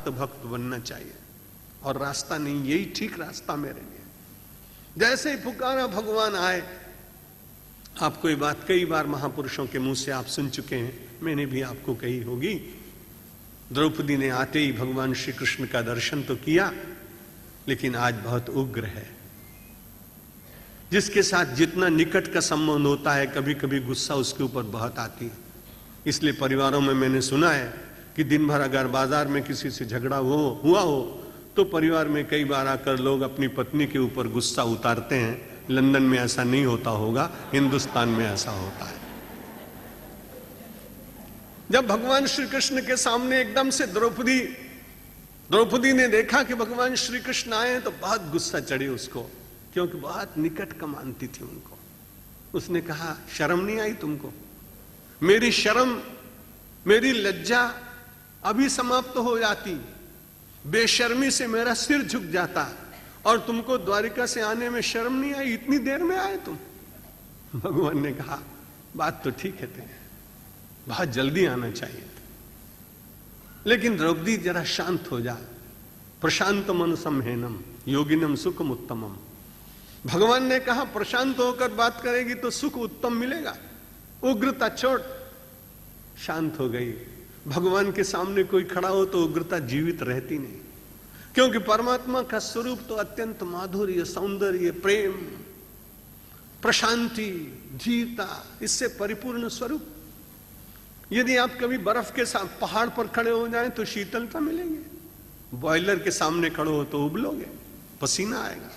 आर्त भक्त बनना चाहिए और रास्ता नहीं, यही ठीक रास्ता मेरे लिए। जैसे ही पुकारा भगवान आए। आपको ये बात कई बार महापुरुषों के मुंह से आप सुन चुके हैं, मैंने भी आपको कही होगी। द्रौपदी ने आते ही भगवान श्री कृष्ण का दर्शन तो किया, लेकिन आज बहुत उग्र है। जिसके साथ जितना निकट का संबंध होता है, कभी कभी गुस्सा उसके ऊपर बहुत आती है। इसलिए परिवारों में मैंने सुना है कि दिन भर अगर बाजार में किसी से झगड़ा हुआ हो तो परिवार में कई बार आकर लोग अपनी पत्नी के ऊपर गुस्सा उतारते हैं। लंदन में ऐसा नहीं होता होगा, हिंदुस्तान में ऐसा होता है। जब भगवान श्री कृष्ण के सामने एकदम से द्रौपदी ने देखा कि भगवान श्री कृष्ण आए तो बहुत गुस्सा चढ़ी उसको, क्योंकि बहुत निकट का मानती थी उनको। उसने कहा, शर्म नहीं आई तुमको? मेरी शर्म, मेरी लज्जा अभी समाप्त हो जाती, बेशर्मी से मेरा सिर झुक जाता, और तुमको द्वारिका से आने में शर्म नहीं आई? इतनी देर में आए तुम? भगवान ने कहा, बात तो ठीक है तेरे, बहुत जल्दी आना चाहिए था, लेकिन द्रौपदी जरा शांत हो जा। प्रशांत मन समहेनम योगिनम सुखम उत्तमम। भगवान ने कहा प्रशांत होकर बात करेगी तो सुख उत्तम मिलेगा। उग्रता छोड़, शांत हो गई। भगवान के सामने कोई खड़ा हो तो उग्रता जीवित रहती नहीं, क्योंकि परमात्मा का स्वरूप तो अत्यंत माधुर्य, सौंदर्य, प्रेम, प्रशांति, धीरता, इससे परिपूर्ण स्वरूप। यदि आप कभी बर्फ के साथ पहाड़ पर खड़े हो जाएं तो शीतलता मिलेगी, बॉयलर के सामने खड़े हो तो उबलोगे, पसीना आएगा।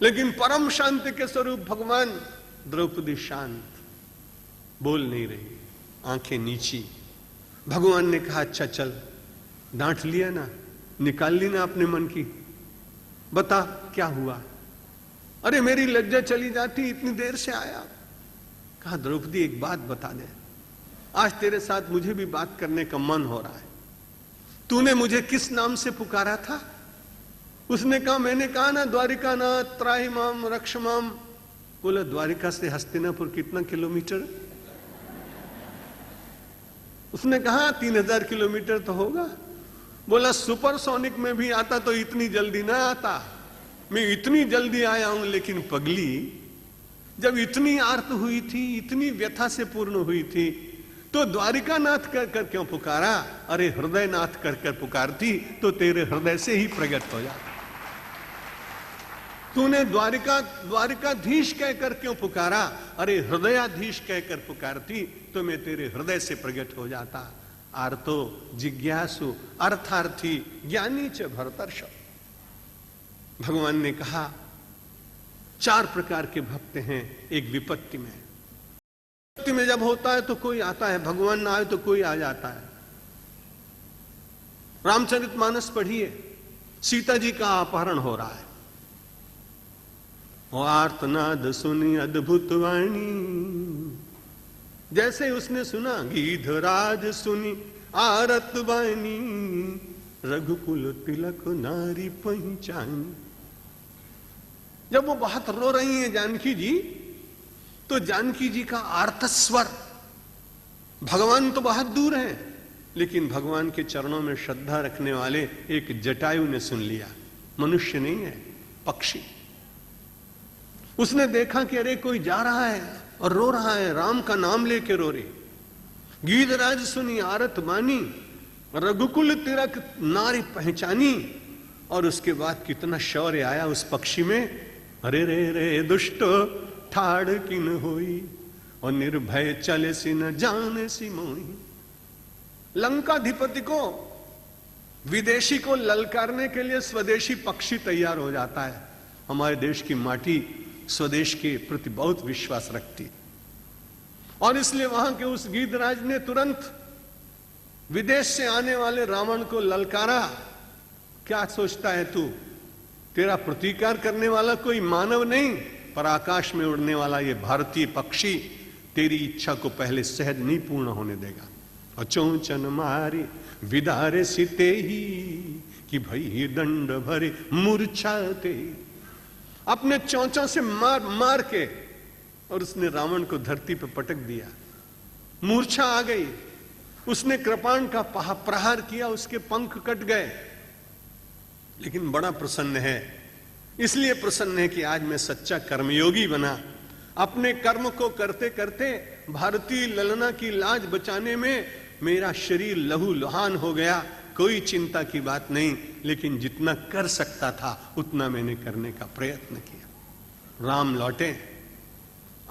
लेकिन परम शांति के स्वरूप भगवान। द्रौपदी शांत, बोल नहीं रही, आंखें नीची। भगवान ने कहा, अच्छा चल, डांट लिया ना, निकाल ली ना अपने मन की, बता क्या हुआ? अरे मेरी लज्जा चली जाती, इतनी देर से आया। कहा, द्रौपदी एक बात बता दे, आज तेरे साथ मुझे भी बात करने का मन हो रहा है। तूने मुझे किस नाम से पुकारा था? उसने कहा, मैंने कहा ना द्वारिका नाथ त्राहिमाम रक्षमाम। बोला, द्वारिका से हस्तिनापुर कितना किलोमीटर? उसने कहा 3000 किलोमीटर तो होगा। बोला, सुपरसोनिक में भी आता तो इतनी जल्दी ना आता, मैं इतनी जल्दी आया हूं। लेकिन पगली, जब इतनी आर्त हुई थी, इतनी व्यथा से पूर्ण हुई थी, तो द्वारिका नाथ कर कर क्यों पुकारा? अरे हृदय नाथ कर कर पुकारती तो तेरे हृदय से ही प्रकट हो जाता। तूने द्वारिकाधीश कहकर क्यों पुकारा? अरे हृदयाधीश कहकर पुकारती तो मैं तेरे हृदय से प्रकट हो जाता। आर्तो जिज्ञासु अर्थार्थी ज्ञानी च भरतर्ष। भगवान ने कहा, 4 प्रकार के भक्त हैं एक विपत्ति में। विपत्ति में जब होता है तो कोई आता है, भगवान ना आए तो कोई आ जाता है। रामचरितमानस पढ़िए, सीता जी का अपहरण हो रहा है, और आर्तनाद सुनी अद्भुत वाणी। जैसे उसने सुना, गीधराज सुनी आरत वाणी, रघुकुल तिलक नारी पहचानी। जब वो बहुत रो रही हैं जानकी जी, तो जानकी जी का आर्तस्वर, भगवान तो बहुत दूर हैं, लेकिन भगवान के चरणों में श्रद्धा रखने वाले एक जटायु ने सुन लिया। मनुष्य नहीं है, पक्षी। उसने देखा कि अरे कोई जा रहा है और रो रहा है, राम का नाम लेके रो रही। गीधराज सुनी आरत बानी, रघुकुल तिलक नारी पहचानी। और उसके बाद कितना शौर्य आया उस पक्षी में। अरे रे रे दुष्ट ठाड़ किन होई, और निर्भय चले सी न जाने सी मोही। लंकाधिपति को, विदेशी को ललकारने के लिए स्वदेशी पक्षी तैयार हो जाता है। हमारे देश की माटी स्वदेश के प्रति बहुत विश्वास रखती, और इसलिए वहां के उस गीधराज ने तुरंत विदेश से आने वाले रावण को ललकारा। क्या सोचता है तू? तेरा प्रतिकार करने वाला कोई मानव नहीं, पर आकाश में उड़ने वाला ये भारतीय पक्षी तेरी इच्छा को पहले सहज नहीं पूर्ण होने देगा। और चौचन मारे विदारे सीते ही कि भई दंड भरे मूर्छाते। अपने चौंचों से मार मार के, और उसने रावण को धरती पर पटक दिया। मूर्छा आ गई, उसने कृपाण का प्रहार किया, उसके पंख कट गए, लेकिन बड़ा प्रसन्न है। इसलिए प्रसन्न है कि आज मैं सच्चा कर्मयोगी बना। अपने कर्म को करते करते भारतीय ललना की लाज बचाने में मेरा शरीर लहू लुहान हो गया। कोई चिंता की बात नहीं, लेकिन जितना कर सकता था उतना मैंने करने का प्रयत्न किया। राम लौटे,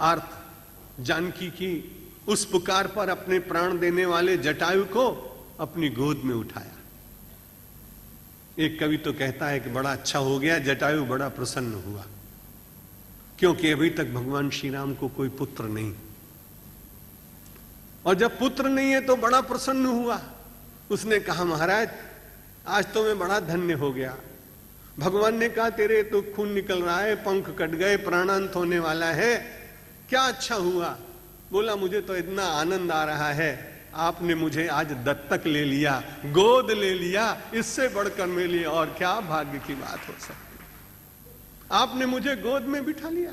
आर्त जानकी की उस पुकार पर अपने प्राण देने वाले जटायु को अपनी गोद में उठाया। एक कवि तो कहता है कि बड़ा अच्छा हो गया, जटायु बड़ा प्रसन्न हुआ, क्योंकि अभी तक भगवान श्री राम को कोई पुत्र नहीं, और जब पुत्र नहीं है तो बड़ा प्रसन्न हुआ। उसने कहा महाराज आज तो मैं बड़ा धन्य हो गया। भगवान ने कहा तेरे तो खून निकल रहा है, पंख कट गए, प्राणांत होने वाला है, क्या अच्छा हुआ? बोला मुझे तो इतना आनंद आ रहा है, आपने मुझे आज दत्तक ले लिया, गोद ले लिया, इससे बढ़कर मेरे लिए और क्या भाग्य की बात हो सकती। आपने मुझे गोद में बिठा लिया।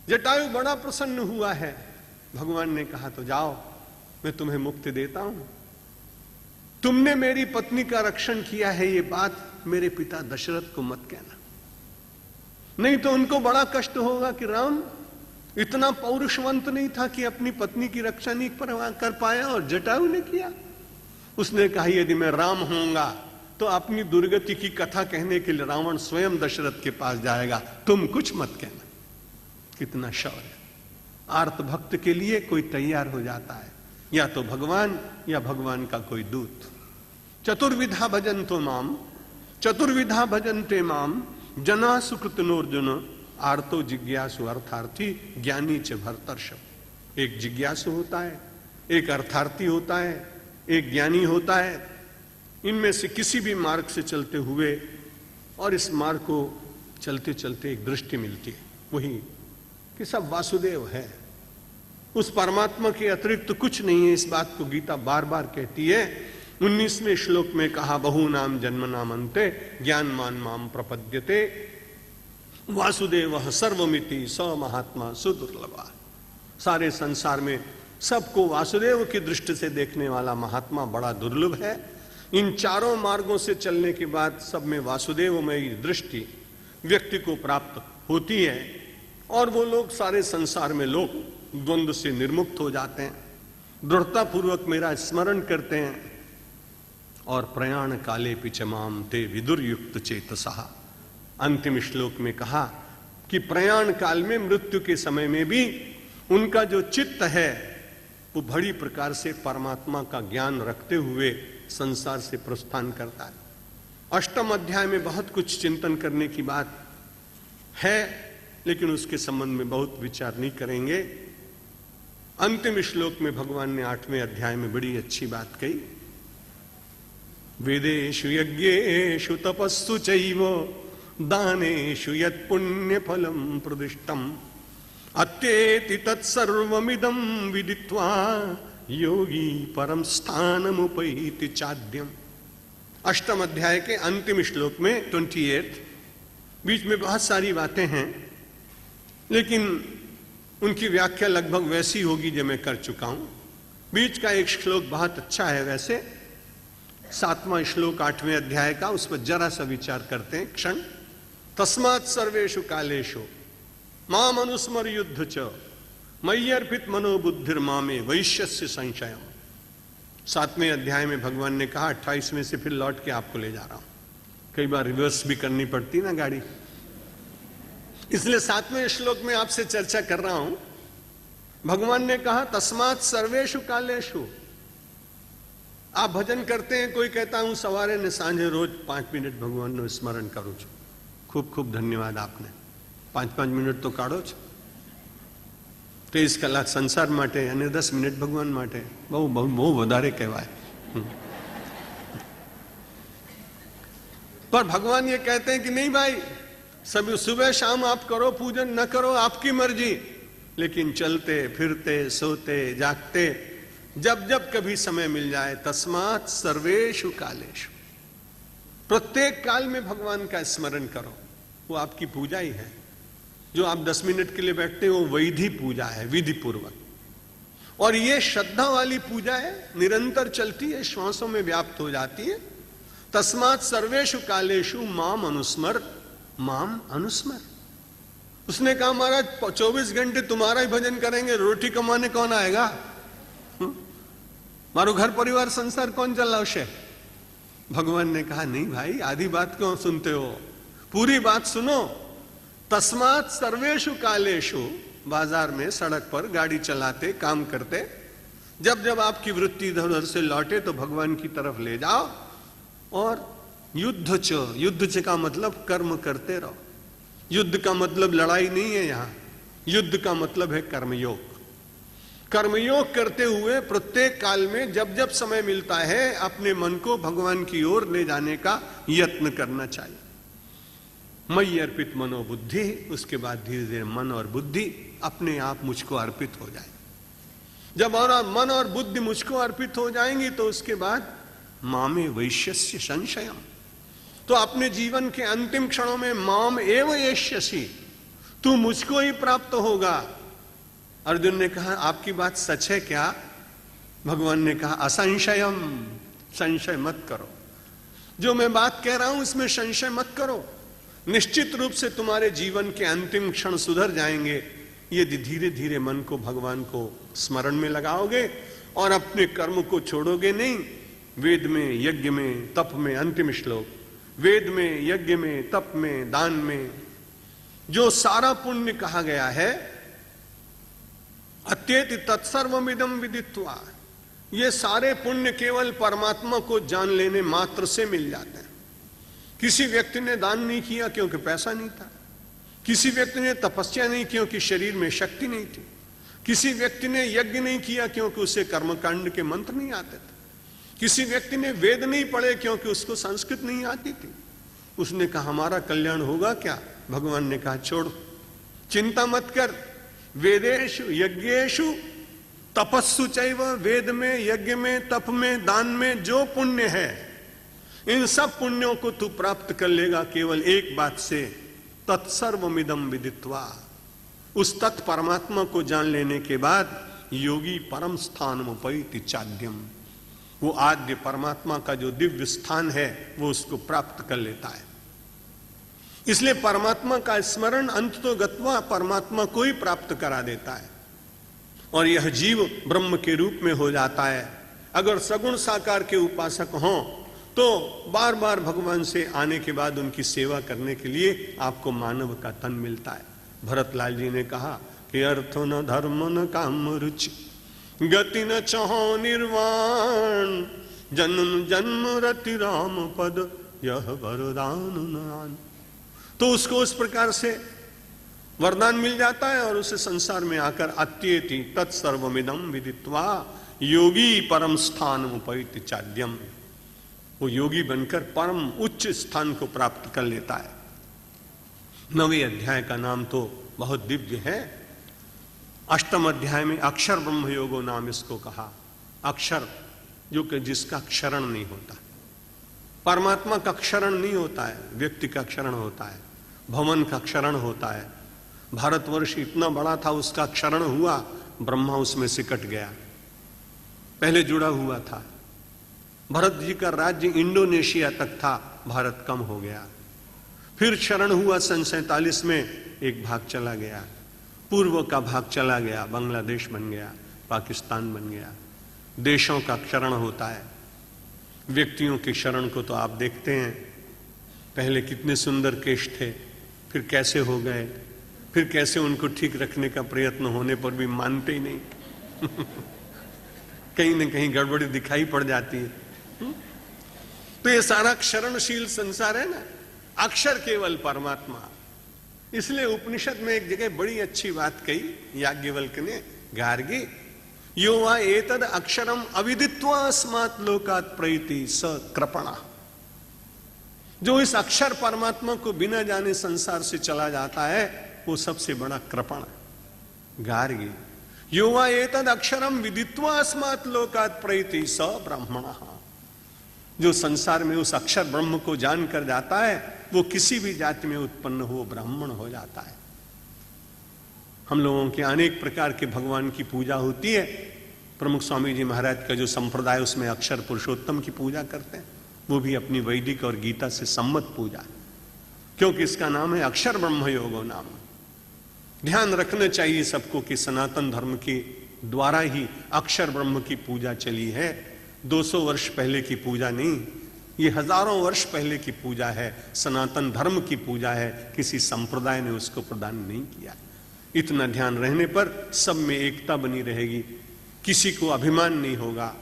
जटायु बड़ा प्रसन्न हुआ है। भगवान ने कहा तो जाओ, मैं तुम्हें मुक्ति देता हूं। तुमने मेरी पत्नी का रक्षण किया है, ये बात मेरे पिता दशरथ को मत कहना, नहीं तो उनको बड़ा कष्ट होगा कि राम इतना पौरुषवंत नहीं था कि अपनी पत्नी की रक्षा नहीं कर पाया, और जटायु ने किया। उसने कहा यदि मैं राम होऊंगा तो अपनी दुर्गति की कथा कहने के लिए रावण स्वयं दशरथ के पास जाएगा, तुम कुछ मत कहना। कितना शौर्य! आर्त भक्त के लिए कोई तैयार हो जाता है, या तो भगवान या भगवान का कोई दूत। चतुर्विधा भजन्तो माम, चतुर्विधा भजन्ते माम, जना सुकृतनोर्जुन, आर्तो जिज्ञासु अर्थार्थी, ज्ञानी च भरतर्षभ। एक जिज्ञासु होता है, एक अर्थार्थी होता है, एक ज्ञानी होता है। इनमें से किसी भी मार्ग से चलते हुए, और इस मार्ग को चलते चलते एक दृष्टि मिलती है, वही कि सब वासुदेव है, उस परमात्मा के अतिरिक्त कुछ नहीं है। इस बात को गीता बार बार कहती है। 19वें श्लोक में कहा बहु नाम जन्म नाम अंते ज्ञानमान माम प्रपद्यते वासुदेव सर्वमिति स महात्मा सुदुर्लभा। सारे संसार में सबको वासुदेव की दृष्टि से देखने वाला महात्मा बड़ा दुर्लभ है। इन चारों मार्गों से चलने के बाद सब में वासुदेवमयी दृष्टि व्यक्ति को प्राप्त होती है, और वो लोग सारे संसार में लोग द्वंद्व से निर्मुक्त हो जाते हैं, दृढ़ता पूर्वक मेरा स्मरण करते हैं, और प्रयाण काले पिचमाम ते विदुर्युक्त चेतसः। अंतिम श्लोक में कहा कि प्रयाण काल में, मृत्यु के समय में भी उनका जो चित्त है वो बड़ी प्रकार से परमात्मा का ज्ञान रखते हुए संसार से प्रस्थान करता है। अष्टम अध्याय में बहुत कुछ चिंतन करने की बात है, लेकिन उसके संबंध में बहुत विचार नहीं करेंगे। अंतिम श्लोक में भगवान ने 8वें अध्याय में बड़ी अच्छी बात कही। वेदेषु यज्ञेषु तपस्सु चैव दानेषु यत् पुण्य फलम प्रदिष्टम अत्येति तत्सर्वमिदं विदित्वा योगी परम स्थानमुपैति चाद्यम। अष्टम अध्याय के अंतिम श्लोक में 28, बीच में बहुत सारी बातें हैं, लेकिन उनकी व्याख्या लगभग वैसी होगी जो मैं कर चुका हूं। बीच का एक श्लोक बहुत अच्छा है वैसे, 7वां श्लोक 8वें अध्याय का, उस पर जरा सा विचार करते हैं क्षण। तस्मात् सर्वेषु कालेषु माम अनुस्मर युद्ध च मय्यर्पित मनोबुद्धिर मामे वैश्यस्य संशयम। 7वें अध्याय में भगवान ने कहा, 28वें से फिर लौट के आपको ले जा रहा हूं। कई बार रिवर्स भी करनी पड़ती ना गाड़ी, इसलिए 7वें श्लोक में आपसे चर्चा कर रहा हूं। भगवान ने कहा तस्मात् सर्वेषु कालेषु। आप भजन करते हैं, कोई कहता हूं सवारे ने सांझे रोज 5 मिनट भगवान नो स्मरण करूं छो। खूब खूब धन्यवाद, आपने 5-5 मिनट तो काढ़ो छो। 23 કલાક સંસાર માટે અને 10 મિનિટ ભગવાન માટે બહુ બહુ બહુ વધારે કહેવાય। पर भगवान ये कहते हैं कि नहीं भाई, सब सुबह शाम आप करो पूजन, न करो आपकी मर्जी, लेकिन चलते फिरते सोते जागते जब जब कभी समय मिल जाए, तस्मात् सर्वेषु कालेषु, प्रत्येक काल में भगवान का स्मरण करो। वो आपकी पूजा ही है। जो आप 10 मिनट के लिए बैठते हो वो वैधि पूजा है, विधि पूर्वक। और ये श्रद्धा वाली पूजा है, निरंतर चलती है, श्वासों में व्याप्त हो जाती है। तस्मात् सर्वेषु कालेषु माम अनुस्मर, माम अनुस्मर। उसने कहा महाराज 24 घंटे तुम्हारा ही भजन करेंगे, रोटी कमाने कौन आएगा? मारो घर परिवार संसार कौन चलावशे? भगवान ने कहा नहीं भाई, आधी बात क्यों सुनते हो, पूरी बात सुनो। तस्मात् सर्वेषु कालेषु, बाजार में सड़क पर गाड़ी चलाते काम करते, जब जब आपकी वृत्ति इधर उधर से लौटे तो भगवान की तरफ ले जाओ। और युद्ध च का मतलब कर्म करते रहो। युद्ध का मतलब लड़ाई नहीं है, यहां युद्ध का मतलब है कर्मयोग। कर्मयोग करते हुए प्रत्येक काल में जब जब समय मिलता है अपने मन को भगवान की ओर ले जाने का यत्न करना चाहिए। मयि अर्पित मनोबुद्धि, उसके बाद धीरे धीरे मन और बुद्धि अपने आप मुझको अर्पित हो जाए। जब मन और बुद्धि मुझको अर्पित हो जाएंगी तो उसके बाद मामे वैश्यस्य संशयम, तो अपने जीवन के अंतिम क्षणों में माम एव एष्यसि, तू मुझको ही प्राप्त होगा। अर्जुन ने कहा आपकी बात सच है क्या? भगवान ने कहा असंशयम, संशय मत करो, जो मैं बात कह रहा हूं इसमें संशय मत करो। निश्चित रूप से तुम्हारे जीवन के अंतिम क्षण सुधर जाएंगे यदि धीरे धीरे मन को भगवान को स्मरण में लगाओगे और अपने कर्म को छोड़ोगे नहीं। वेद में, यज्ञ में, तप में, अंतिम श्लोक, वेद में, यज्ञ में, तप में, दान में जो सारा पुण्य कहा गया है, अत्येति तत्सर्वमिदं विदित्वा, ये सारे पुण्य केवल परमात्मा को जान लेने मात्र से मिल जाते हैं। किसी व्यक्ति ने दान नहीं किया क्योंकि पैसा नहीं था, किसी व्यक्ति ने तपस्या नहीं क्योंकि शरीर में शक्ति नहीं थी, किसी व्यक्ति ने यज्ञ नहीं किया क्योंकि उसे कर्मकांड के मंत्र नहीं आते थे, किसी व्यक्ति ने वेद नहीं पढ़े क्योंकि उसको संस्कृत नहीं आती थी। उसने कहा हमारा कल्याण होगा क्या? भगवान ने कहा छोड़, चिंता मत कर, वेदेषु यज्ञेषु तपस्सु चैव, वेद में, यज्ञ में, तप में, दान में जो पुण्य है इन सब पुण्यों को तू प्राप्त कर लेगा केवल एक बात से, तत्सर्वमिदं विदित्वा, उस तत् परमात्मा को जान लेने के बाद योगी परम स्थानमुपैति चाद्यम, वो आद्य परमात्मा का जो दिव्य स्थान है वो उसको प्राप्त कर लेता है। इसलिए परमात्मा का स्मरण अंत तो गत्वा परमात्मा को ही प्राप्त करा देता है और यह जीव ब्रह्म के रूप में हो जाता है। अगर सगुण साकार के उपासक हों तो बार बार भगवान से आने के बाद उनकी सेवा करने के लिए आपको मानव का तन मिलता है। भरतलाल जी ने कहा कि अर्थ न धर्म न काम रुचि, गति न चहो निर्वाण, जन्म जन्म रति राम पद यह वरदान नान। तो उसको उस प्रकार से वरदान मिल जाता है और उसे संसार में आकर अत्येति तत्सर्वमिदं विदित्वा योगी परम स्थान उपैति चाद्यम, वो योगी बनकर परम उच्च स्थान को प्राप्त कर लेता है। 9वें अध्याय का नाम तो बहुत दिव्य है। 8वें अध्याय में अक्षर ब्रह्म योगो नाम इसको कहा। अक्षर जो कि जिसका क्षरण नहीं होता, परमात्मा का क्षरण नहीं होता है, व्यक्ति का क्षरण होता है, भवन का क्षरण होता है। भारतवर्ष इतना बड़ा था, उसका क्षरण हुआ, ब्रह्मा उसमें सिकट गया, पहले जुड़ा हुआ था। भरत जी का राज्य इंडोनेशिया तक था, भारत कम हो गया। फिर क्षरण हुआ सन 47 में, एक भाग चला गया, पूर्व का भाग चला गया, बांग्लादेश बन गया, पाकिस्तान बन गया। देशों का क्षरण होता है। व्यक्तियों के क्षरण को तो आप देखते हैं, पहले कितने सुंदर केश थे, फिर कैसे हो गए, फिर कैसे उनको ठीक रखने का प्रयत्न होने पर भी मानते ही नहीं कहीं न कहीं गड़बड़ी दिखाई पड़ जाती है। तो ये सारा क्षरणशील संसार है ना, अक्षर केवल परमात्मा। इसलिए उपनिषद में एक जगह बड़ी अच्छी बात कही याज्ञवल्क्य ने, गार्गी यो वा एतद अक्षरम अविदित्वा अस्मात् लोकात् प्रैति स कृपणा, जो इस अक्षर परमात्मा को बिना जाने संसार से चला जाता है वो सबसे बड़ा कृपण है। गार्गी यो वा एतद अक्षरम विदित्वा अस्मात् लोकात् प्रैति स ब्राह्मणः, जो संसार में उस अक्षर ब्रह्म को जान कर जाता है वो किसी भी जाति में उत्पन्न हो ब्राह्मण हो जाता है। हम लोगों के अनेक प्रकार के भगवान की पूजा होती है, प्रमुख स्वामी जी महाराज का जो संप्रदाय उसमें अक्षर पुरुषोत्तम की पूजा करते हैं, वो भी अपनी वैदिक और गीता से सम्मत पूजा, क्योंकि इसका नाम है अक्षर ब्रह्म योगो नाम। ध्यान रखना चाहिए सबको कि सनातन धर्म के द्वारा ही अक्षर ब्रह्म की पूजा चली है। 200 वर्ष पहले की पूजा नहीं, ये हजारों वर्ष पहले की पूजा है, सनातन धर्म की पूजा है, किसी संप्रदाय ने उसको प्रदान नहीं किया। इतना ध्यान रहने पर सब में एकता बनी रहेगी, किसी को अभिमान नहीं होगा,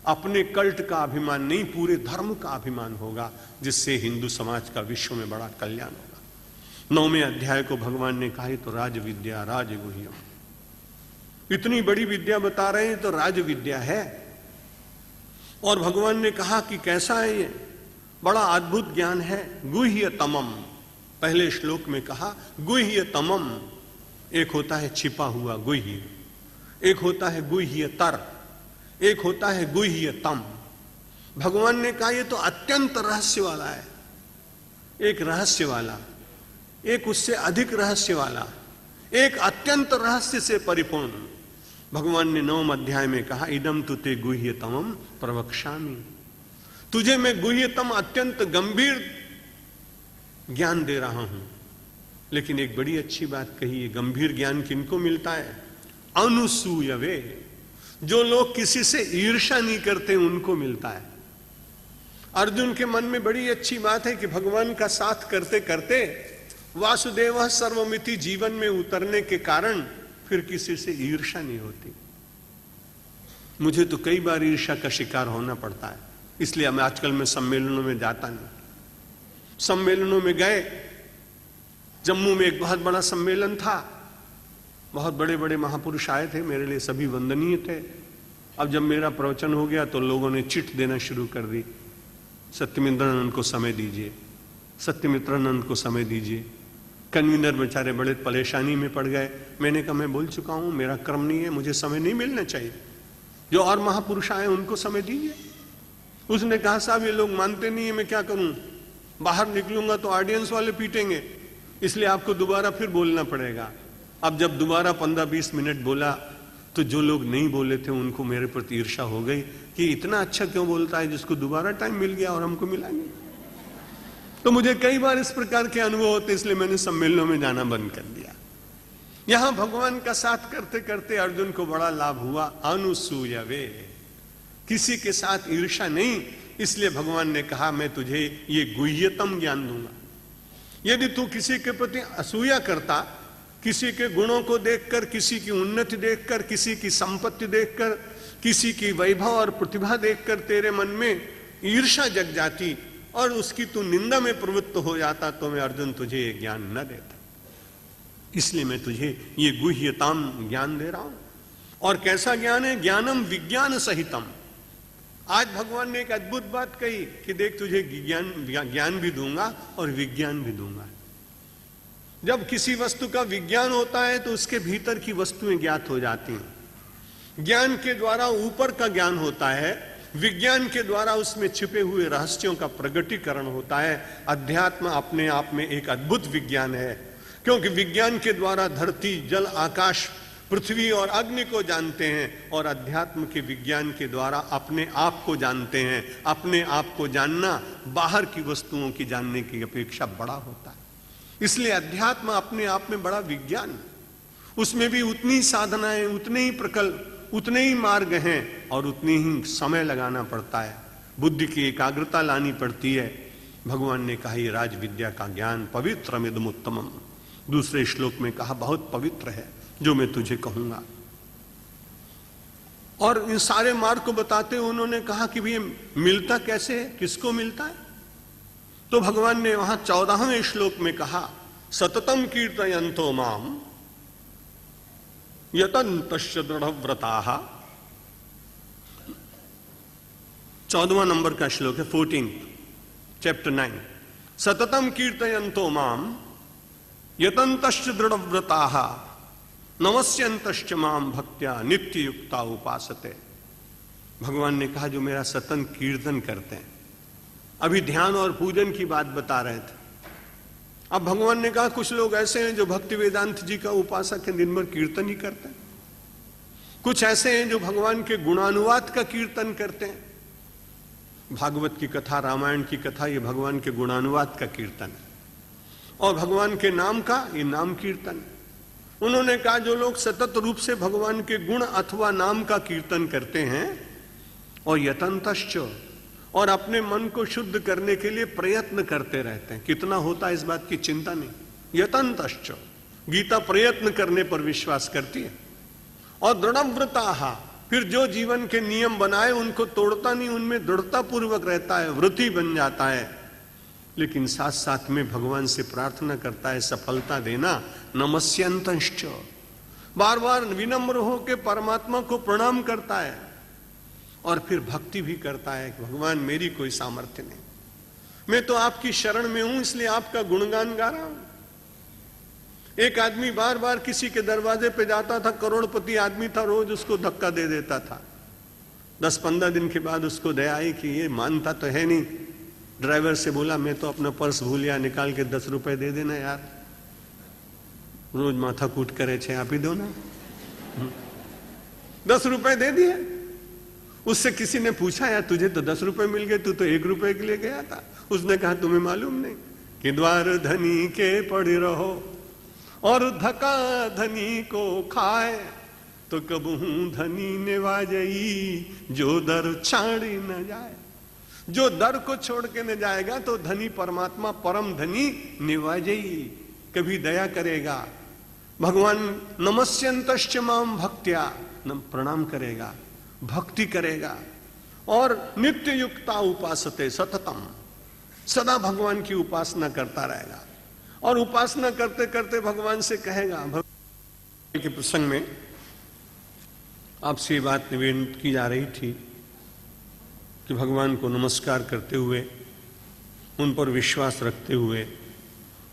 अपने कल्ट का अभिमान नहीं, पूरे धर्म का अभिमान होगा, जिससे हिंदू समाज का विश्व में बड़ा कल्याण होगा। 9वें अध्याय को भगवान ने कहा तो राज विद्या राज गुह्यम, इतनी बड़ी विद्या बता रहे हैं तो राज विद्या है। और भगवान ने कहा कि कैसा है ये, बड़ा अद्भुत ज्ञान है। गुह्यतमम, पहले श्लोक में कहा गुह्यतमम, एक होता है छिपा हुआ गुह्य, एक होता है गुह्यतर, एक होता है गुह्यतम। भगवान ने कहा ये तो अत्यंत रहस्य वाला है, एक रहस्य वाला, एक उससे अधिक रहस्य वाला, एक अत्यंत रहस्य से परिपूर्ण। भगवान ने 9वें अध्याय में कहा इदम तुते गुह्यतमम प्रवक्ष्यामि, तुझे मैं गुह्यतम अत्यंत गंभीर ज्ञान दे रहा हूं। लेकिन एक बड़ी अच्छी बात कही है, गंभीर ज्ञान किनको मिलता है? अनुसूयवे, जो लोग किसी से ईर्ष्या नहीं करते उनको मिलता है। अर्जुन के मन में बड़ी अच्छी बात है कि भगवान का साथ करते करते वासुदेव सर्वमिति जीवन में उतरने के कारण फिर किसी से ईर्ष्या नहीं होती। मुझे तो कई बार ईर्ष्या का शिकार होना पड़ता है, इसलिए मैं आजकल में सम्मेलनों में जाता नहीं। सम्मेलनों में गए, जम्मू में एक बहुत बड़ा सम्मेलन था, बहुत बड़े बड़े महापुरुष आए थे, मेरे लिए सभी वंदनीय थे। अब जब मेरा प्रवचन हो गया तो लोगों ने चिट देना शुरू कर दी, सत्यमित्रानंद को समय दीजिए, सत्यमित्रानंद को समय दीजिए। कन्वीनर बेचारे बड़े परेशानी में पड़ गए। मैंने कहा मैं बोल चुका हूं, मेरा क्रम नहीं है, मुझे समय नहीं मिलना चाहिए, जो और महापुरुष आए उनको समय दीजिए। उसने कहा साहब ये लोग मानते नहीं है, मैं क्या करूं, बाहर निकलूंगा तो ऑडियंस वाले पीटेंगे, इसलिए आपको दोबारा फिर बोलना पड़ेगा। अब जब दोबारा 15-20 मिनट बोला तो जो लोग नहीं बोले थे उनको मेरे प्रति ईर्ष्या हो गई कि इतना अच्छा क्यों बोलता है जिसको दोबारा टाइम मिल गया और हमको मिला नहीं। तो मुझे कई बार इस प्रकार के अनुभव होते, इसलिए मैंने सम्मेलनों में जाना बंद कर दिया। यहां भगवान का साथ करते करते अर्जुन को बड़ा लाभ हुआ। अनुसूयवे, किसी के साथ ईर्ष्या नहीं, इसलिए भगवान ने कहा मैं तुझे ये गुह्यतम ज्ञान दूंगा। यदि तू किसी के प्रति असूया करता, किसी के गुणों को देखकर, किसी की उन्नति देखकर, किसी की संपत्ति देखकर, किसी की वैभव और प्रतिभा देखकर तेरे मन में ईर्ष्या जग जाती और उसकी तू निंदा में प्रवृत्त हो जाता, तो मैं अर्जुन तुझे ये ज्ञान न देता। इसलिए मैं तुझे ये गुह्यतम ज्ञान दे रहा हूं। और कैसा ज्ञान है? ज्ञानम विज्ञान सहितम। आज भगवान ने एक अद्भुत बात कही कि देख तुझे ज्ञान भी दूंगा और विज्ञान भी दूंगा। जब किसी वस्तु का विज्ञान होता है तो उसके भीतर की वस्तुएं ज्ञात हो जाती हैं। ज्ञान के द्वारा ऊपर का ज्ञान होता है, विज्ञान के द्वारा उसमें छिपे हुए रहस्यों का प्रगटीकरण होता है। अध्यात्म अपने आप में एक अद्भुत विज्ञान है, क्योंकि विज्ञान के द्वारा धरती, जल, आकाश, पृथ्वी और अग्नि को जानते हैं, और अध्यात्म के विज्ञान के द्वारा अपने आप को जानते हैं। अपने आप को जानना बाहर की वस्तुओं की जानने की अपेक्षा बड़ा होता है। इसलिए अध्यात्म अपने आप में बड़ा विज्ञान, उसमें भी उतनी साधनाएं, उतने ही प्रकल्प, उतने ही मार्ग हैं और उतनी ही समय लगाना पड़ता है, बुद्धि की एकाग्रता लानी पड़ती है। भगवान ने कहा ये राज विद्या का ज्ञान पवित्रमिदम उत्तमम। दूसरे श्लोक में कहा बहुत पवित्र है जो मैं तुझे कहूंगा। और इन सारे मार्ग को बताते हुए उन्होंने कहा कि भैया मिलता कैसे है, किसको मिलता है? तो भगवान ने वहां 14वें श्लोक में कहा सततम कीर्तयन्तो माम यतन्तश्च दृढ़व्रताः। 14वां नंबर का श्लोक है, 14 चैप्टर 9। सततम कीर्तयन्तो माम यतन्तश्च दृढ़व्रताः नमस्यन्तश्च माम भक्त्या नित्य युक्ता उपासते। भगवान ने कहा जो मेरा सतत कीर्तन करते हैं। अभी ध्यान और पूजन की बात बता रहे थे, अब भगवान ने कहा कुछ लोग ऐसे हैं जो भक्ति वेदांत जी का उपासक है, दिन भर कीर्तन ही करते हैं। कुछ ऐसे हैं जो भगवान के गुणानुवाद का कीर्तन करते हैं। भागवत की कथा, रामायण की कथा, ये भगवान के गुणानुवाद का कीर्तन है। और भगवान के नाम का ये नाम कीर्तन है। उन्होंने कहा जो लोग सतत रूप से भगवान के गुण अथवा नाम का कीर्तन करते हैं और यतंतश्च, और अपने मन को शुद्ध करने के लिए प्रयत्न करते रहते हैं। कितना होता है इस बात की चिंता नहीं। यतंतश्च, गीता प्रयत्न करने पर विश्वास करती है। और दृढ़व्रता, फिर जो जीवन के नियम बनाए उनको तोड़ता नहीं, उनमें दृढ़ता पूर्वक रहता है, व्रती बन जाता है। लेकिन साथ साथ में भगवान से प्रार्थना करता है सफलता देना। नमस्यंतश्च, बार बार विनम्र होकर परमात्मा को प्रणाम करता है। और फिर भक्ति भी करता है कि भगवान मेरी कोई सामर्थ्य नहीं, मैं तो आपकी शरण में हूं, इसलिए आपका गुणगान गा रहा हूं। एक आदमी बार बार किसी के दरवाजे पे जाता था, करोड़पति आदमी था, रोज उसको धक्का दे देता था। 10-15 दिन के बाद उसको दया आई कि ये मानता तो है नहीं। ड्राइवर से बोला मैं तो अपना पर्स भूल गया, निकाल के 10 रुपए दे देना यार, रोज माथा कूट करे छे, आप ही दो ना। 10 रुपए दे दिए। उससे किसी ने पूछा यार तुझे तो 10 रुपए मिल गए, तू तो 1 रुपए के लिए गया था। उसने कहा तुम्हें मालूम नहीं कि द्वार धनी के पड़े रहो और धका धनी को खाए, तो कबहू धनी निवाजई जो दर छाड़ी न जाए। जो दर को छोड़ के न जाएगा तो धनी परमात्मा परम धनी निवाजई, कभी दया करेगा। भगवान नमस्यंतश्च माम भक्त्या, प्रणाम करेगा, भक्ति करेगा। और नित्य युक्ता उपासते सततम, सदा भगवान की उपासना करता रहेगा। और उपासना करते करते भगवान से कहेगा। भगवान के प्रसंग में आपसे ये बात निवेदन की जा रही थी कि भगवान को नमस्कार करते हुए, उन पर विश्वास रखते हुए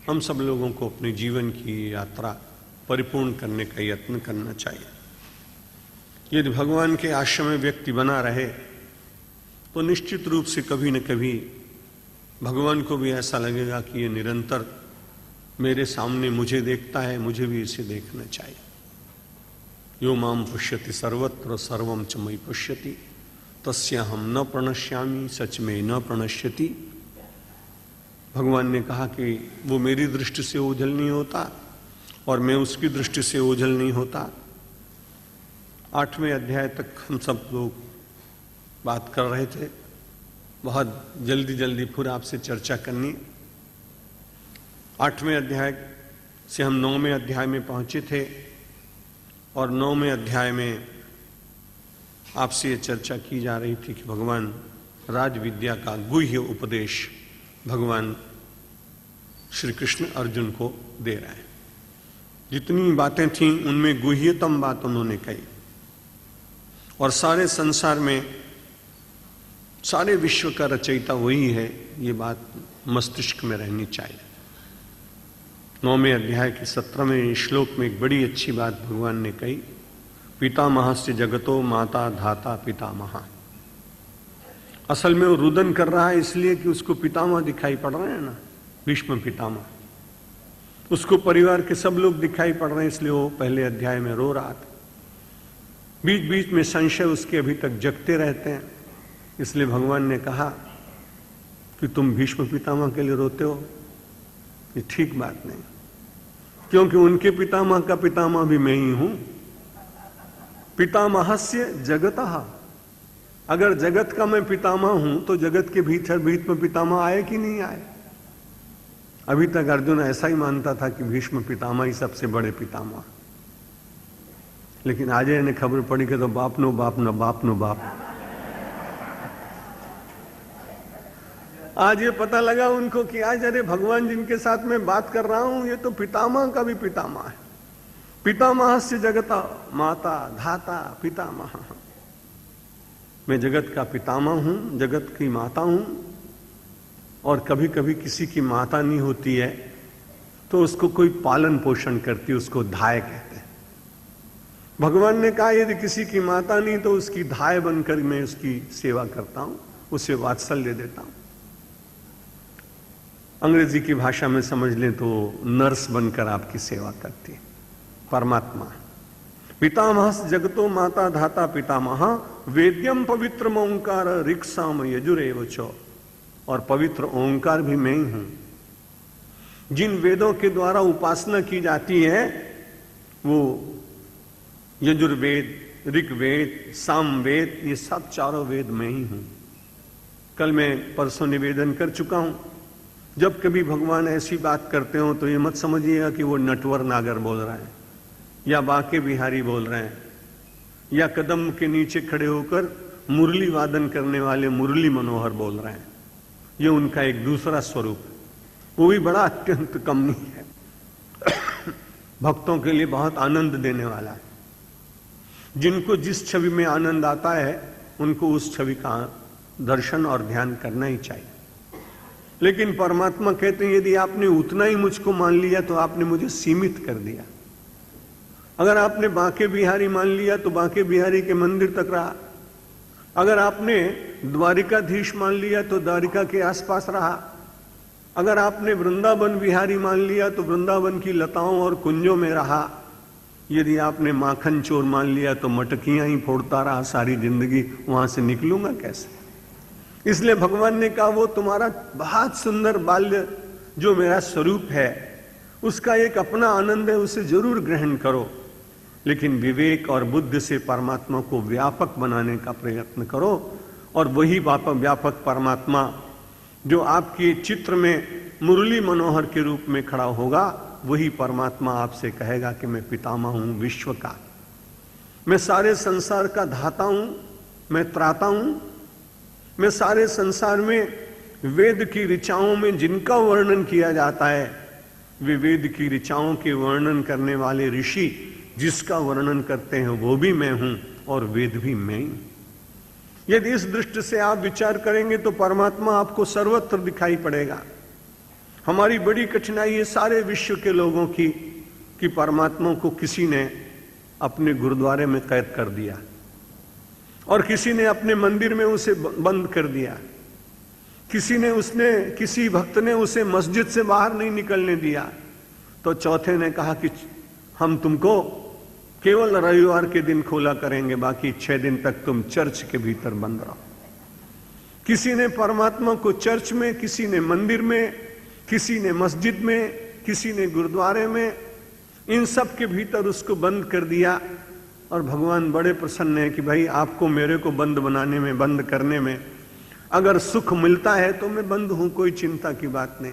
हम सब लोगों को अपने जीवन की यात्रा परिपूर्ण करने का यत्न करना चाहिए। यदि भगवान के आश्रम में व्यक्ति बना रहे तो निश्चित रूप से कभी न कभी भगवान को भी ऐसा लगेगा कि ये निरंतर मेरे सामने मुझे देखता है, मुझे भी इसे देखना चाहिए। यो माम पश्यति सर्वत्र सर्वम च मयि पश्यति तस्याहम न प्रणश्यामि सच में न प्रणश्यति। भगवान ने कहा कि वो मेरी दृष्टि से ओझल नहीं होता और मैं उसकी दृष्टि से ओझल नहीं होता। 8वें अध्याय तक हम सब लोग बात कर रहे थे। बहुत जल्दी जल्दी फिर आपसे चर्चा करनी। 8वें अध्याय से हम 9वें अध्याय में पहुंचे थे और 9वें अध्याय में आपसे ये चर्चा की जा रही थी कि भगवान राज विद्या का गुह्य उपदेश भगवान श्री कृष्ण अर्जुन को दे रहे हैं। जितनी बातें थीं उनमें गुह्यतम बात उन्होंने कही। और सारे संसार में सारे विश्व का रचयिता वही है, ये बात मस्तिष्क में रहनी चाहिए। 9वें अध्याय के 17वें श्लोक में एक बड़ी अच्छी बात भगवान ने कही। पितामहस्य जगतो माता धाता पितामह। असल में वो रुदन कर रहा है इसलिए कि उसको पितामह दिखाई पड़ रहे हैं ना, भीष्म पितामह। उसको परिवार के सब लोग दिखाई पड़ रहे हैं इसलिए वो पहले अध्याय में रो रहा था। बीच बीच में संशय उसके अभी तक जगते रहते हैं, इसलिए भगवान ने कहा कि तुम भीष्म पितामह के लिए रोते हो, ये ठीक बात नहीं, क्योंकि उनके पितामह का पितामह भी मैं ही हूं। पितामहस्य जगतः, अगर जगत का मैं पितामह हूं तो जगत के भीतर भीष्म पितामह आए कि नहीं आए? अभी तक अर्जुन ऐसा ही मानता था कि भीष्म पितामह ही सबसे बड़े पितामह, लेकिन आज इन्हें खबर पड़ी कि तो बाप नो बाप न बाप नो बाप। आज ये पता लगा उनको कि आज अरे भगवान जिनके साथ मैं बात कर रहा हूं ये तो पितामह का भी पितामह है। पितामहस्य जगता माता धाता पितामह। मैं जगत का पितामह हूं, जगत की माता हूं। और कभी कभी किसी की माता नहीं होती है तो उसको कोई पालन पोषण करती, उसको धाय कहते हैं। भगवान ने कहा यदि किसी की माता नहीं तो उसकी धाय बनकर मैं उसकी सेवा करता हूं, उसे वात्सल्य देता हूं। अंग्रेजी की भाषा में समझ लें तो नर्स बनकर आपकी सेवा करती है परमात्मा। पितामह जगतो माता धाता पितामह वेद्यम पवित्र ओंकार ऋक्साम यजुरेव च। और पवित्र ओंकार भी मैं ही हूं। जिन वेदों के द्वारा उपासना की जाती है वो यजुर्वेद, ऋग्वेद, सामवेद, ये सब चारों वेद मैं ही हूं। कल मैं परसों निवेदन कर चुका हूं, जब कभी भगवान ऐसी बात करते हो तो ये मत समझिएगा कि वो नटवर नागर बोल रहे हैं या बाके बिहारी बोल रहे हैं या कदम के नीचे खड़े होकर मुरली वादन करने वाले मुरली मनोहर बोल रहे हैं। ये उनका एक दूसरा स्वरूप, वो भी बड़ा अत्यंत कमनीय है, भक्तों के लिए बहुत आनंद देने वाला है। जिनको जिस छवि में आनंद आता है उनको उस छवि का दर्शन और ध्यान करना ही चाहिए। लेकिन परमात्मा कहते हैं यदि आपने उतना ही मुझको मान लिया तो आपने मुझे सीमित कर दिया। अगर आपने बांके बिहारी मान लिया तो बांके बिहारी के मंदिर तक रहा। अगर आपने द्वारिकाधीश मान लिया तो द्वारिका के आसपास रहा। अगर आपने वृंदावन बिहारी मान लिया तो वृंदावन की लताओं और कुंजों में रहा। यदि आपने माखन चोर मान लिया तो मटकियां ही फोड़ता रहा सारी जिंदगी, वहां से निकलूंगा कैसे? इसलिए भगवान ने कहा वो तुम्हारा बहुत सुंदर बाल्य जो मेरा स्वरूप है उसका एक अपना आनंद है, उसे जरूर ग्रहण करो, लेकिन विवेक और बुद्धि से परमात्मा को व्यापक बनाने का प्रयत्न करो। और वही व्यापक परमात्मा जो आपके चित्र में मुरली मनोहर के रूप में खड़ा होगा, वही परमात्मा आपसे कहेगा कि मैं पितामह हूं विश्व का, मैं सारे संसार का धाता हूं, मैं त्राता हूं, मैं सारे संसार में वेद की ऋचाओं में जिनका वर्णन किया जाता है वे वेद की ऋचाओं के वर्णन करने वाले ऋषि जिसका वर्णन करते हैं वो भी मैं हूं और वेद भी मैं ही। यदि इस दृष्टि से आप विचार करेंगे तो परमात्मा आपको सर्वत्र दिखाई पड़ेगा। हमारी बड़ी कठिनाई है सारे विश्व के लोगों की कि परमात्मा को किसी ने अपने गुरुद्वारे में कैद कर दिया और किसी ने अपने मंदिर में उसे बंद कर दिया, किसी भक्त ने उसे मस्जिद से बाहर नहीं निकलने दिया, तो चौथे ने कहा कि हम तुमको केवल रविवार के दिन खोला करेंगे, बाकी 6 दिन तक तुम चर्च के भीतर बंद रहो। किसी ने परमात्मा को चर्च में, किसी ने मंदिर में, किसी ने मस्जिद में, किसी ने गुरुद्वारे में, इन सब के भीतर उसको बंद कर दिया। और भगवान बड़े प्रसन्न है कि भाई आपको मेरे को बंद बनाने में, बंद करने में अगर सुख मिलता है तो मैं बंद हूं, कोई चिंता की बात नहीं।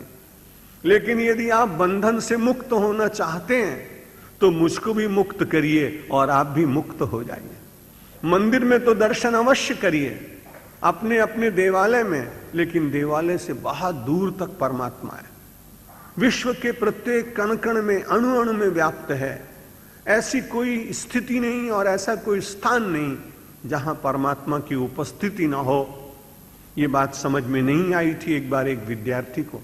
लेकिन यदि आप बंधन से मुक्त होना चाहते हैं तो मुझको भी मुक्त करिए और आप भी मुक्त हो जाइए। मंदिर में तो दर्शन अवश्य करिए, अपने अपने देवालय में, लेकिन देवालय से बहुत दूर तक परमात्मा है, विश्व के प्रत्येक कण कण में, अणु अणु में व्याप्त है। ऐसी कोई स्थिति नहीं और ऐसा कोई स्थान नहीं जहां परमात्मा की उपस्थिति ना हो। यह बात समझ में नहीं आई थी। एक बार एक विद्यार्थी को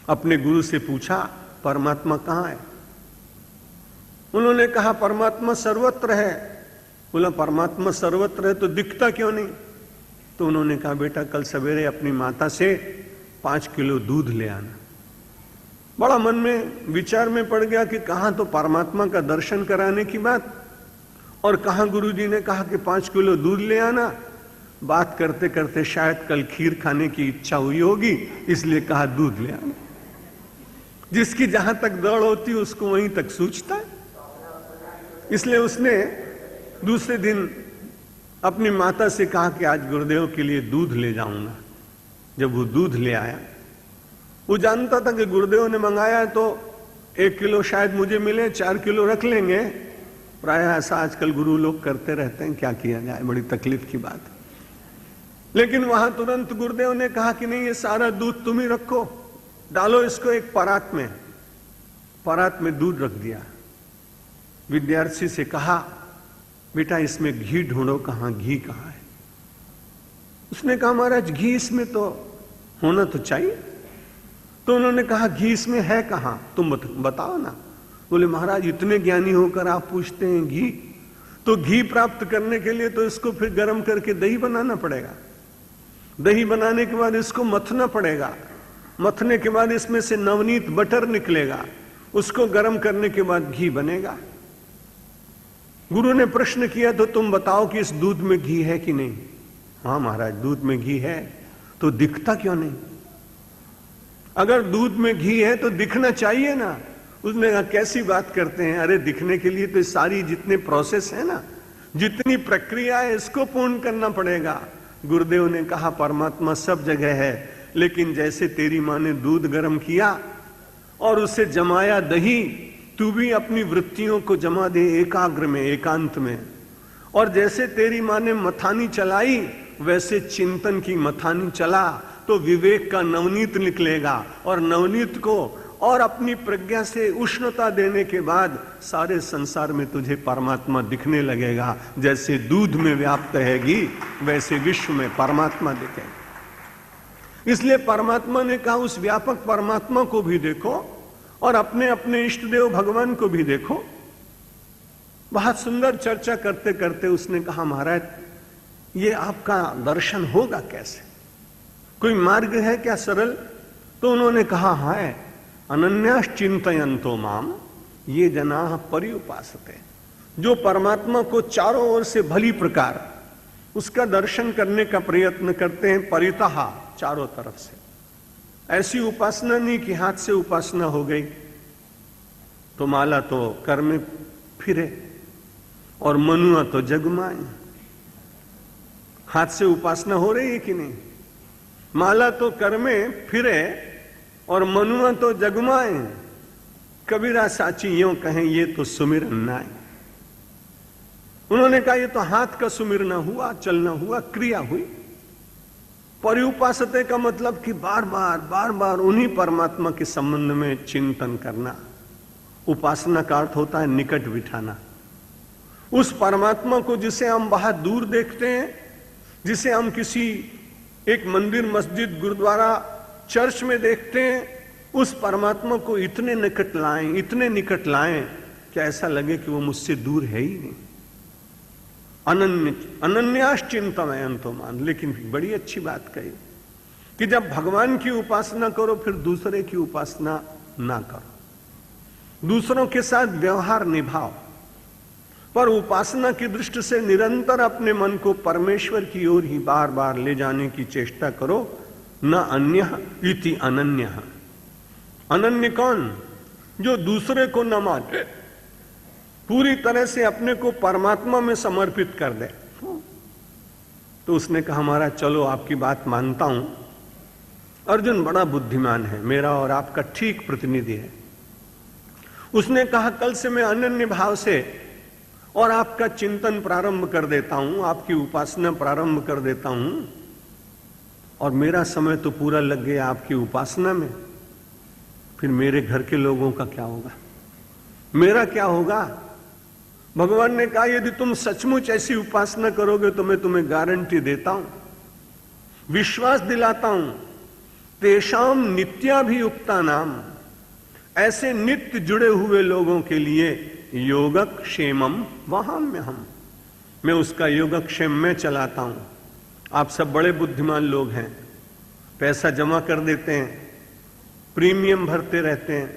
अपने गुरु से पूछा परमात्मा कहां है? उन्होंने कहा परमात्मा सर्वत्र है। बोला परमात्मा सर्वत्र है तो दिखता क्यों नहीं? तो उन्होंने कहा बेटा कल सवेरे अपनी माता से 5 किलो दूध ले आना। बड़ा मन में विचार में पड़ गया कि कहां तो परमात्मा का दर्शन कराने की बात और कहां गुरुजी ने कहा कि 5 किलो दूध ले आना। बात करते करते शायद कल खीर खाने की इच्छा हुई होगी, इसलिए कहा दूध ले आना। जिसकी जहां तक दौड़ होती उसको वहीं तक सूझता है। इसलिए उसने दूसरे दिन अपनी माता से कहा कि आज गुरुदेव के लिए दूध ले जाऊंगा। जब वो दूध ले आया, वो जानता था कि गुरुदेव ने मंगाया तो 1 किलो शायद मुझे मिले, 4 किलो रख लेंगे। प्राय ऐसा आजकल गुरु लोग करते रहते हैं, क्या किया जाए, बड़ी तकलीफ की बात है। लेकिन वहां तुरंत गुरुदेव ने कहा कि नहीं, ये सारा दूध तुम ही रखो, डालो इसको एक परात में। परात में दूध रख दिया। विद्यार्थी से कहा बेटा इसमें घी ढूंढो, कहां घी कहां है? उसने कहा महाराज घी इसमें तो होना तो चाहिए। तो उन्होंने कहा घी इसमें है कहां, तुम बताओ ना। बोले महाराज इतने ज्ञानी होकर आप पूछते हैं घी, तो घी प्राप्त करने के लिए तो इसको फिर गर्म करके दही बनाना पड़ेगा। दही बनाने के बाद इसको मथना पड़ेगा। मथने के बाद इसमें से नवनीत बटर निकलेगा। उसको गर्म करने के बाद घी बनेगा। गुरु ने प्रश्न किया तो तुम बताओ कि इस दूध में घी है कि नहीं। हाँ महाराज दूध में घी है। तो दिखता क्यों नहीं? अगर दूध में घी है तो दिखना चाहिए ना। उसने कहा कैसी बात करते हैं, अरे दिखने के लिए तो सारी जितने प्रोसेस है ना, जितनी प्रक्रिया है, इसको पूर्ण करना पड़ेगा। गुरुदेव ने कहा परमात्मा सब जगह है, लेकिन जैसे तेरी माँ ने दूध गर्म किया और उसे जमाया दही, तू भी अपनी वृत्तियों को जमा दे एकाग्र में, एकांत में। और जैसे तेरी माँ ने मथानी चलाई, वैसे चिंतन की मथानी चला तो विवेक का नवनीत निकलेगा, और नवनीत को और अपनी प्रज्ञा से उष्णता देने के बाद सारे संसार में तुझे परमात्मा दिखने लगेगा। जैसे दूध में व्याप्त है घी, वैसे विश्व में परमात्मा दिखेगा। इसलिए परमात्मा ने कहा उस व्यापक परमात्मा को भी देखो और अपने अपने इष्ट देव भगवान को भी देखो। बहुत सुंदर चर्चा करते करते उसने कहा महाराज ये आपका दर्शन होगा कैसे, कोई मार्ग है क्या सरल? तो उन्होंने कहा है अनन्यास चिंतयन्तो माम ये जनाः पर्युपासते। जो परमात्मा को चारों ओर से भली प्रकार उसका दर्शन करने का प्रयत्न करते हैं, परितः चारों तरफ से। ऐसी उपासना नहीं कि हाथ से उपासना हो गई तो माला तो कर में फिरे और मनुआ तो जगमाए। हाथ से उपासना हो रही है कि नहीं? माला तो कर में फिरे और मनुआ तो जगमाए। कबीरा साची यूं कहें ये तो सुमिरन नाय। उन्होंने कहा ये तो हाथ का सुमिरना हुआ, चलना हुआ, क्रिया हुई। पर्युपासते का मतलब कि बार बार उन्हीं परमात्मा के संबंध में चिंतन करना। उपासना का अर्थ होता है निकट बिठाना। उस परमात्मा को जिसे हम बहुत दूर देखते हैं, जिसे हम किसी एक मंदिर, मस्जिद, गुरुद्वारा, चर्च में देखते हैं, उस परमात्मा को इतने निकट लाएं, इतने निकट लाएं कि ऐसा लगे कि वो मुझसे दूर है ही नहीं। अनन्यास चिंतयन्तो मान। लेकिन बड़ी अच्छी बात कही कि जब भगवान की उपासना करो फिर दूसरे की उपासना ना करो, दूसरों के साथ व्यवहार निभाओ, पर उपासना की दृष्टि से निरंतर अपने मन को परमेश्वर की ओर ही बार बार ले जाने की चेष्टा करो। न अन्यः इति अनन्यः। अनन्य कौन? जो दूसरे को न माने, पूरी तरह से अपने को परमात्मा में समर्पित कर दे। तो उसने कहा महाराज चलो आपकी बात मानता हूं, अर्जुन बड़ा बुद्धिमान है, मेरा और आपका ठीक प्रतिनिधि है। उसने कहा कल से मैं अनन्य भाव से और आपका चिंतन प्रारंभ कर देता हूं, आपकी उपासना प्रारंभ कर देता हूं, और मेरा समय तो पूरा लग गया आपकी उपासना में। फिर मेरे घर के लोगों का क्या होगा, मेरा क्या होगा? भगवान ने कहा यदि तुम सचमुच ऐसी उपासना करोगे तो मैं तुम्हें गारंटी देता हूं, विश्वास दिलाता हूं, तेषाम नित्याभियुक्ता नाम, ऐसे नित्य जुड़े हुए लोगों के लिए योगक्षेमम वहाम्यहम्, मैं उसका योगक्षेम में चलाता हूं। आप सब बड़े बुद्धिमान लोग हैं, पैसा जमा कर देते हैं, प्रीमियम भरते रहते हैं,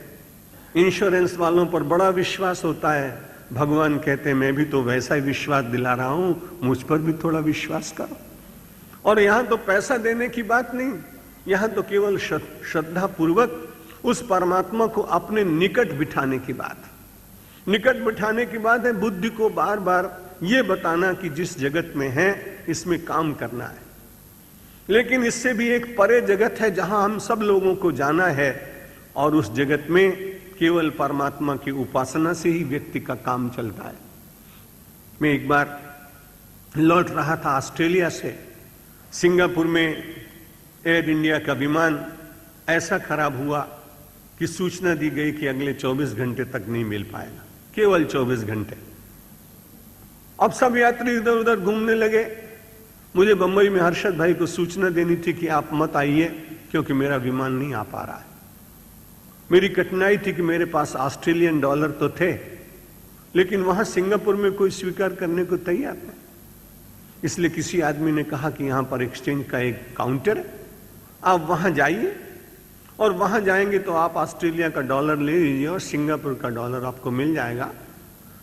इंश्योरेंस वालों पर बड़ा विश्वास होता है। भगवान कहते हैं मैं भी तो वैसा ही विश्वास दिला रहा हूं, मुझ पर भी थोड़ा विश्वास करो। और यहां तो पैसा देने की बात नहीं, यहां तो केवल श्रद्धा पूर्वक उस परमात्मा को अपने निकट बिठाने की बात। निकट बिठाने की बात है बुद्धि को बार बार ये बताना कि जिस जगत में है इसमें काम करना है। लेकिन इससे भी एक परे जगत है जहां हम सब लोगों को जाना है, और उस जगत में केवल परमात्मा की उपासना से ही व्यक्ति का काम चलता है। मैं एक बार लौट रहा था ऑस्ट्रेलिया से, सिंगापुर में एयर इंडिया का विमान ऐसा खराब हुआ कि सूचना दी गई कि अगले 24 घंटे तक नहीं मिल पाएगा, केवल 24 घंटे। अब सब यात्री इधर उधर घूमने लगे। मुझे बंबई में हर्षद भाई को सूचना देनी थी कि आप मत आइए क्योंकि मेरा विमान नहीं आ पा रहा है। मेरी कठिनाई थी कि मेरे पास ऑस्ट्रेलियन डॉलर तो थे, लेकिन वहां सिंगापुर में कोई स्वीकार करने को तैयार नहीं। इसलिए किसी आदमी ने कहा कि यहां पर एक्सचेंज का एक काउंटर है, आप वहां जाइए और वहां जाएंगे तो आप ऑस्ट्रेलिया का डॉलर ले लीजिए और सिंगापुर का डॉलर आपको मिल जाएगा।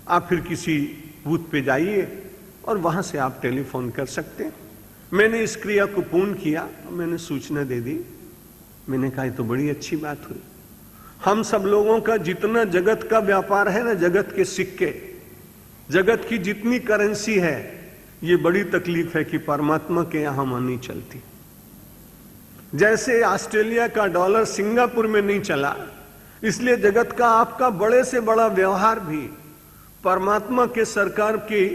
आप फिर किसी बूथ पे जाइए और वहां से आप टेलीफोन कर सकते हैं। मैंने इस क्रिया को पूर्ण किया, मैंने सूचना दे दी। मैंने कहा ये तो बड़ी अच्छी बात हुई। हम सब लोगों का जितना जगत का व्यापार है ना, जगत के सिक्के, जगत की जितनी करेंसी है, ये बड़ी तकलीफ है कि परमात्मा के यहां नहीं चलती। जैसे ऑस्ट्रेलिया का डॉलर सिंगापुर में नहीं चला, इसलिए जगत का आपका बड़े से बड़ा व्यवहार भी परमात्मा के सरकार की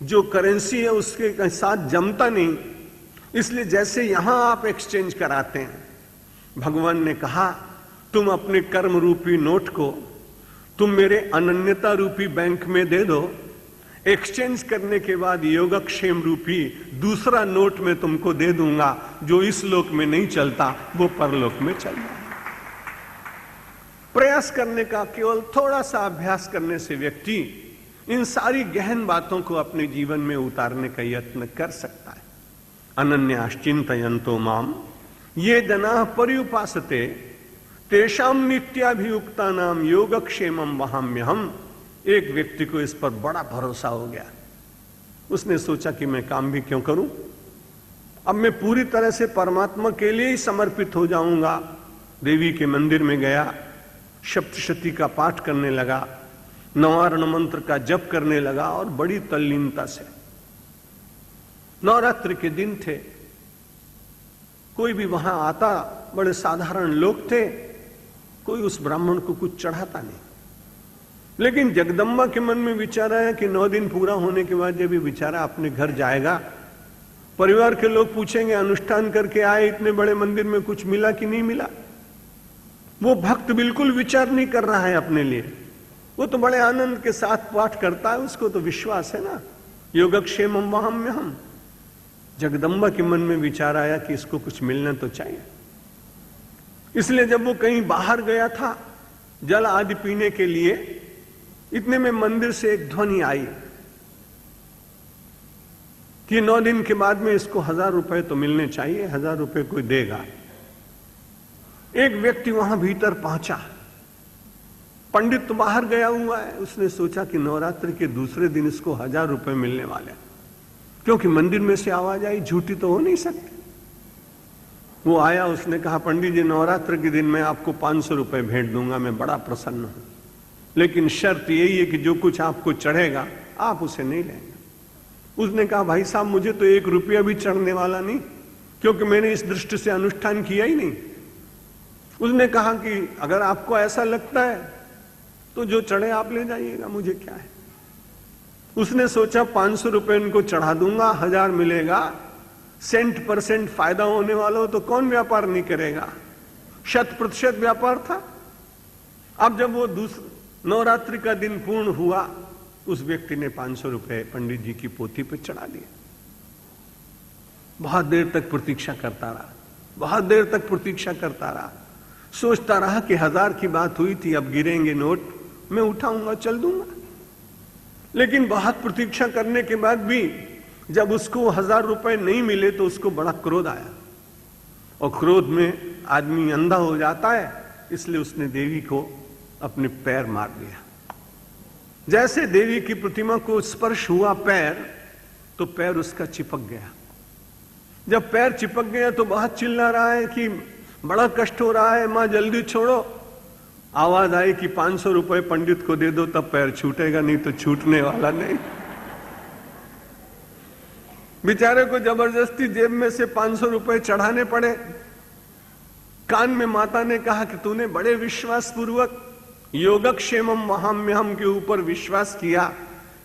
जो करेंसी है उसके साथ जमता नहीं। इसलिए जैसे यहां आप एक्सचेंज कराते हैं, भगवान ने कहा तुम अपने कर्म रूपी नोट को तुम मेरे अनन्यता रूपी बैंक में दे दो, एक्सचेंज करने के बाद योगक्षेम रूपी दूसरा नोट में तुमको दे दूंगा, जो इस लोक में नहीं चलता वो परलोक में चलता है। प्रयास करने का, केवल थोड़ा सा अभ्यास करने से व्यक्ति इन सारी गहन बातों को अपने जीवन में उतारने का यत्न कर सकता है। अनन्याश्चिन्तयन्तो माम ये जनाः पर्युपासते तेषां नित्याभियुक्ता नाम योगक्षेमं वहाम्यहम्। एक व्यक्ति को इस पर बड़ा भरोसा हो गया। उसने सोचा कि मैं काम भी क्यों करूं, अब मैं पूरी तरह से परमात्मा के लिए ही समर्पित हो जाऊंगा। देवी के मंदिर में गया, सप्तशती का पाठ करने लगा, नवारण मंत्र का जप करने लगा और बड़ी तल्लीनता से। नवरात्र के दिन थे, कोई भी वहां आता, बड़े साधारण लोग थे, कोई उस ब्राह्मण को कुछ चढ़ाता नहीं। लेकिन जगदम्बा के मन में विचार आया कि 9 दिन पूरा होने के बाद जब ये बेचारा अपने घर जाएगा, परिवार के लोग पूछेंगे अनुष्ठान करके आए इतने बड़े मंदिर में कुछ मिला कि नहीं मिला। वो भक्त बिल्कुल विचार नहीं कर रहा है अपने लिए, वो तो बड़े आनंद के साथ पाठ करता है, उसको तो विश्वास है ना, योगक्षेमं वहाम्यहम्। जगदम्बा के मन में विचार आया कि इसको कुछ मिलना तो चाहिए। इसलिए जब वो कहीं बाहर गया था जल आदि पीने के लिए, इतने में मंदिर से एक ध्वनि आई कि 9 दिन के बाद में इसको 1000 रुपए तो मिलने चाहिए, 1000 रुपए कोई देगा। एक व्यक्ति वहां भीतर पहुंचा, पंडित तो बाहर गया हुआ है, उसने सोचा कि नवरात्रि के दूसरे दिन इसको 1000 रुपए मिलने वाले, क्योंकि मंदिर में से आवाज आई, झूठी तो हो नहीं सकती। वो आया, उसने कहा पंडित जी नवरात्र के दिन मैं आपको 500 रुपए भेंट दूंगा, मैं बड़ा प्रसन्न हूं, लेकिन शर्त यही है कि जो कुछ आपको चढ़ेगा आप उसे नहीं लेंगे। उसने कहा भाई साहब मुझे तो 1 रुपया भी चढ़ने वाला नहीं, क्योंकि मैंने इस दृष्टि से अनुष्ठान किया ही नहीं। उसने कहा कि अगर आपको ऐसा लगता है तो जो चढ़े आप ले जाइएगा, मुझे क्या है। उसने सोचा 500 रुपए इनको चढ़ा दूंगा, 1000 मिलेगा, सेंट परसेंट फायदा होने वाला हो तो कौन व्यापार नहीं करेगा। 100% व्यापार था। अब जब वो नवरात्रि का दिन पूर्ण हुआ, उस व्यक्ति ने 500 रुपए पंडित जी की पोथी पर चढ़ा दिए। बहुत देर तक प्रतीक्षा करता रहा, बहुत देर तक प्रतीक्षा करता रहा, सोचता रहा कि 1000 की बात हुई थी, अब गिरेंगे नोट, मैं उठाऊंगा चल दूंगा। लेकिन बहुत प्रतीक्षा करने के बाद भी जब उसको 1000 रुपए नहीं मिले तो उसको बड़ा क्रोध आया, और क्रोध में आदमी अंधा हो जाता है, इसलिए उसने देवी को अपने पैर मार दिया। जैसे देवी की प्रतिमा को स्पर्श हुआ पैर, तो पैर उसका चिपक गया। जब पैर चिपक गया तो बहुत चिल्ला रहा है कि बड़ा कष्ट हो रहा है, मां जल्दी छोड़ो। आवाज आई कि 500 रुपए पंडित को दे दो तब पैर छूटेगा, नहीं तो छूटने वाला नहीं। बेचारे को जबरदस्ती जेब में से 500 रुपए चढ़ाने पड़े। कान में माता ने कहा कि तूने बड़े विश्वास पूर्वक योगक्षेमं वहाम्यहम् के ऊपर विश्वास किया,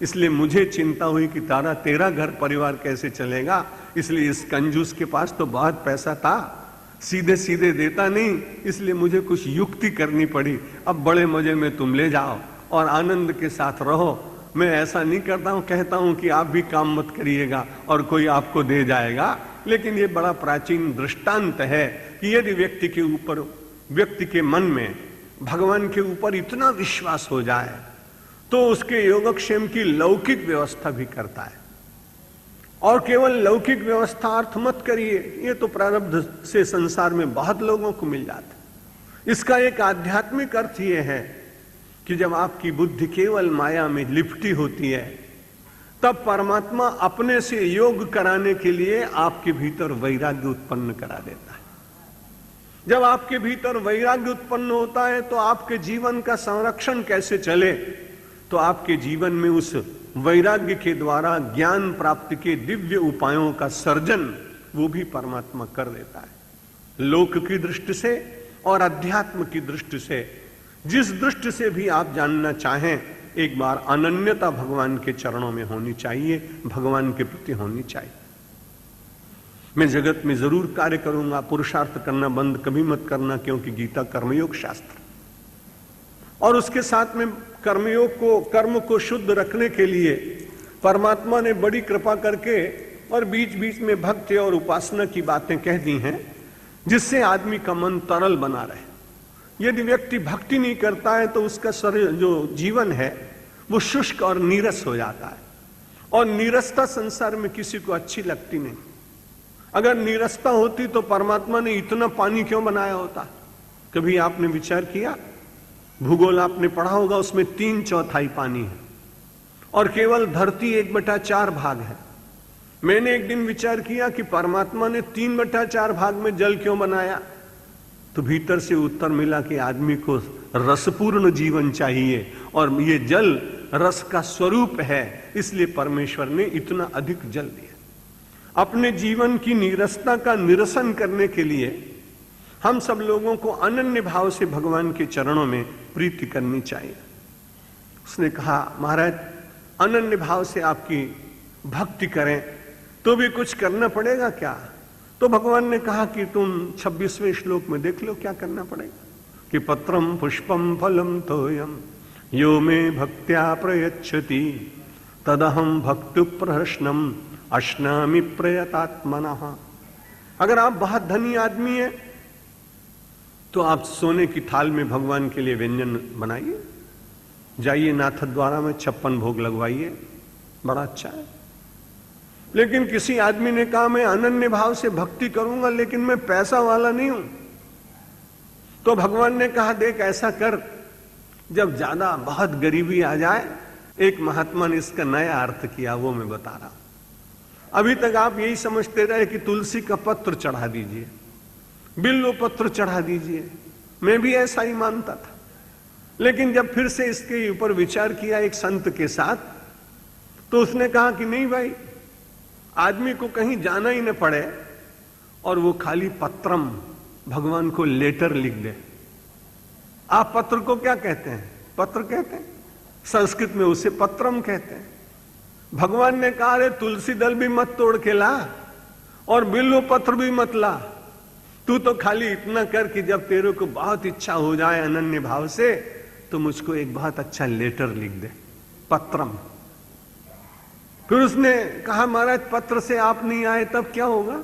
इसलिए मुझे चिंता हुई कि तेरा घर परिवार कैसे चलेगा, इसलिए इस कंजूस के पास तो बहुत पैसा था, सीधे सीधे देता नहीं, इसलिए मुझे कुछ युक्ति करनी पड़ी। अब बड़े मजे में तुम ले जाओ और आनंद के साथ रहो। मैं ऐसा नहीं करता हूं, कहता हूं कि आप भी काम मत करिएगा और कोई आपको दे जाएगा। लेकिन ये बड़ा प्राचीन दृष्टांत है कि यदि व्यक्ति के ऊपर, व्यक्ति के मन में भगवान के ऊपर इतना विश्वास हो जाए तो उसके योगक्षेम की लौकिक व्यवस्था भी करता है। और केवल लौकिक व्यवस्था अर्थ मत करिए, ये तो प्रारब्ध से संसार में बहुत लोगों को मिल जाता है। इसका एक आध्यात्मिक अर्थ ये है कि जब आपकी बुद्धि केवल माया में लिपटी होती है तब परमात्मा अपने से योग कराने के लिए आपके भीतर वैराग्य उत्पन्न करा देता है। जब आपके भीतर वैराग्य उत्पन्न होता है तो आपके जीवन का संरक्षण कैसे चले, तो आपके जीवन में उस वैराग्य के द्वारा ज्ञान प्राप्ति के दिव्य उपायों का सर्जन वो भी परमात्मा कर देता है। लोक की दृष्टि से और अध्यात्म की दृष्टि से, जिस दृष्टि से भी आप जानना चाहें, एक बार अनन्यता भगवान के चरणों में होनी चाहिए, भगवान के प्रति होनी चाहिए। मैं जगत में जरूर कार्य करूंगा, पुरुषार्थ करना बंद कभी मत करना, क्योंकि गीता कर्मयोग शास्त्र, और उसके साथ में कर्मयोग को, कर्म को शुद्ध रखने के लिए परमात्मा ने बड़ी कृपा करके और बीच बीच में भक्ति और उपासना की बातें कह दी हैं, जिससे आदमी का मन तरल बना रहे। यदि व्यक्ति भक्ति नहीं करता है तो उसका शरीर, जो जीवन है, वो शुष्क और नीरस हो जाता है, और नीरसता संसार में किसी को अच्छी लगती नहीं। अगर नीरसता होती तो परमात्मा ने इतना पानी क्यों बनाया होता? कभी आपने विचार किया? भूगोल आपने पढ़ा होगा, उसमें 3/4 पानी है और केवल धरती 1/4 भाग है। मैंने एक दिन विचार किया कि परमात्मा ने 3/4 भाग में जल क्यों बनाया, तो भीतर से उत्तर मिला कि आदमी को रसपूर्ण जीवन चाहिए और ये जल रस का स्वरूप है, इसलिए परमेश्वर ने इतना अधिक जल दिया। अपने जीवन की नीरसता का निरसन करने के लिए हम सब लोगों को अनन्य भाव से भगवान के चरणों में प्रीति करनी चाहिए। उसने कहा, महाराज अनन्य भाव से आपकी भक्ति करें तो भी कुछ करना पड़ेगा क्या? तो भगवान ने कहा कि तुम 26वें श्लोक में देख लो क्या करना पड़ेगा, कि पत्रम पुष्पम फलम तोयम यो मे भक्त्या प्रयच्छति तदहम भक्तु प्रहर्षणम अश्नामि प्रयतात्मनः। अगर आप बहुत धनी आदमी हैं तो आप सोने की थाल में भगवान के लिए व्यंजन बनाइए, जाइए नाथ द्वारा में 56 भोग लगवाइए, बड़ा अच्छा है। लेकिन किसी आदमी ने कहा मैं अनन्य भाव से भक्ति करूंगा लेकिन मैं पैसा वाला नहीं हूं, तो भगवान ने कहा देख ऐसा कर, जब ज्यादा बहुत गरीबी आ जाए, एक महात्मा ने इसका नया अर्थ किया, वो मैं बता रहा हूं। अभी तक आप यही समझते रहे कि तुलसी का पत्र चढ़ा दीजिए, बिल्व पत्र चढ़ा दीजिए, मैं भी ऐसा ही मानता था। लेकिन जब फिर से इसके ऊपर विचार किया एक संत के साथ, तो उसने कहा कि नहीं भाई, आदमी को कहीं जाना ही न पड़े और वो खाली पत्रम, भगवान को लेटर लिख दे। आप पत्र को क्या कहते हैं? पत्र कहते हैं, संस्कृत में उसे पत्रम कहते हैं। भगवान ने कहा अरे तुलसी दल भी मत तोड़ के ला और बिल्व पत्र भी मत ला, तू तो खाली इतना कर कि जब तेरे को बहुत इच्छा हो जाए अनन्य भाव से तो मुझको एक बहुत अच्छा लेटर लिख दे, पत्रम। फिर उसने कहा महाराज पत्र से आप नहीं आए तब क्या होगा?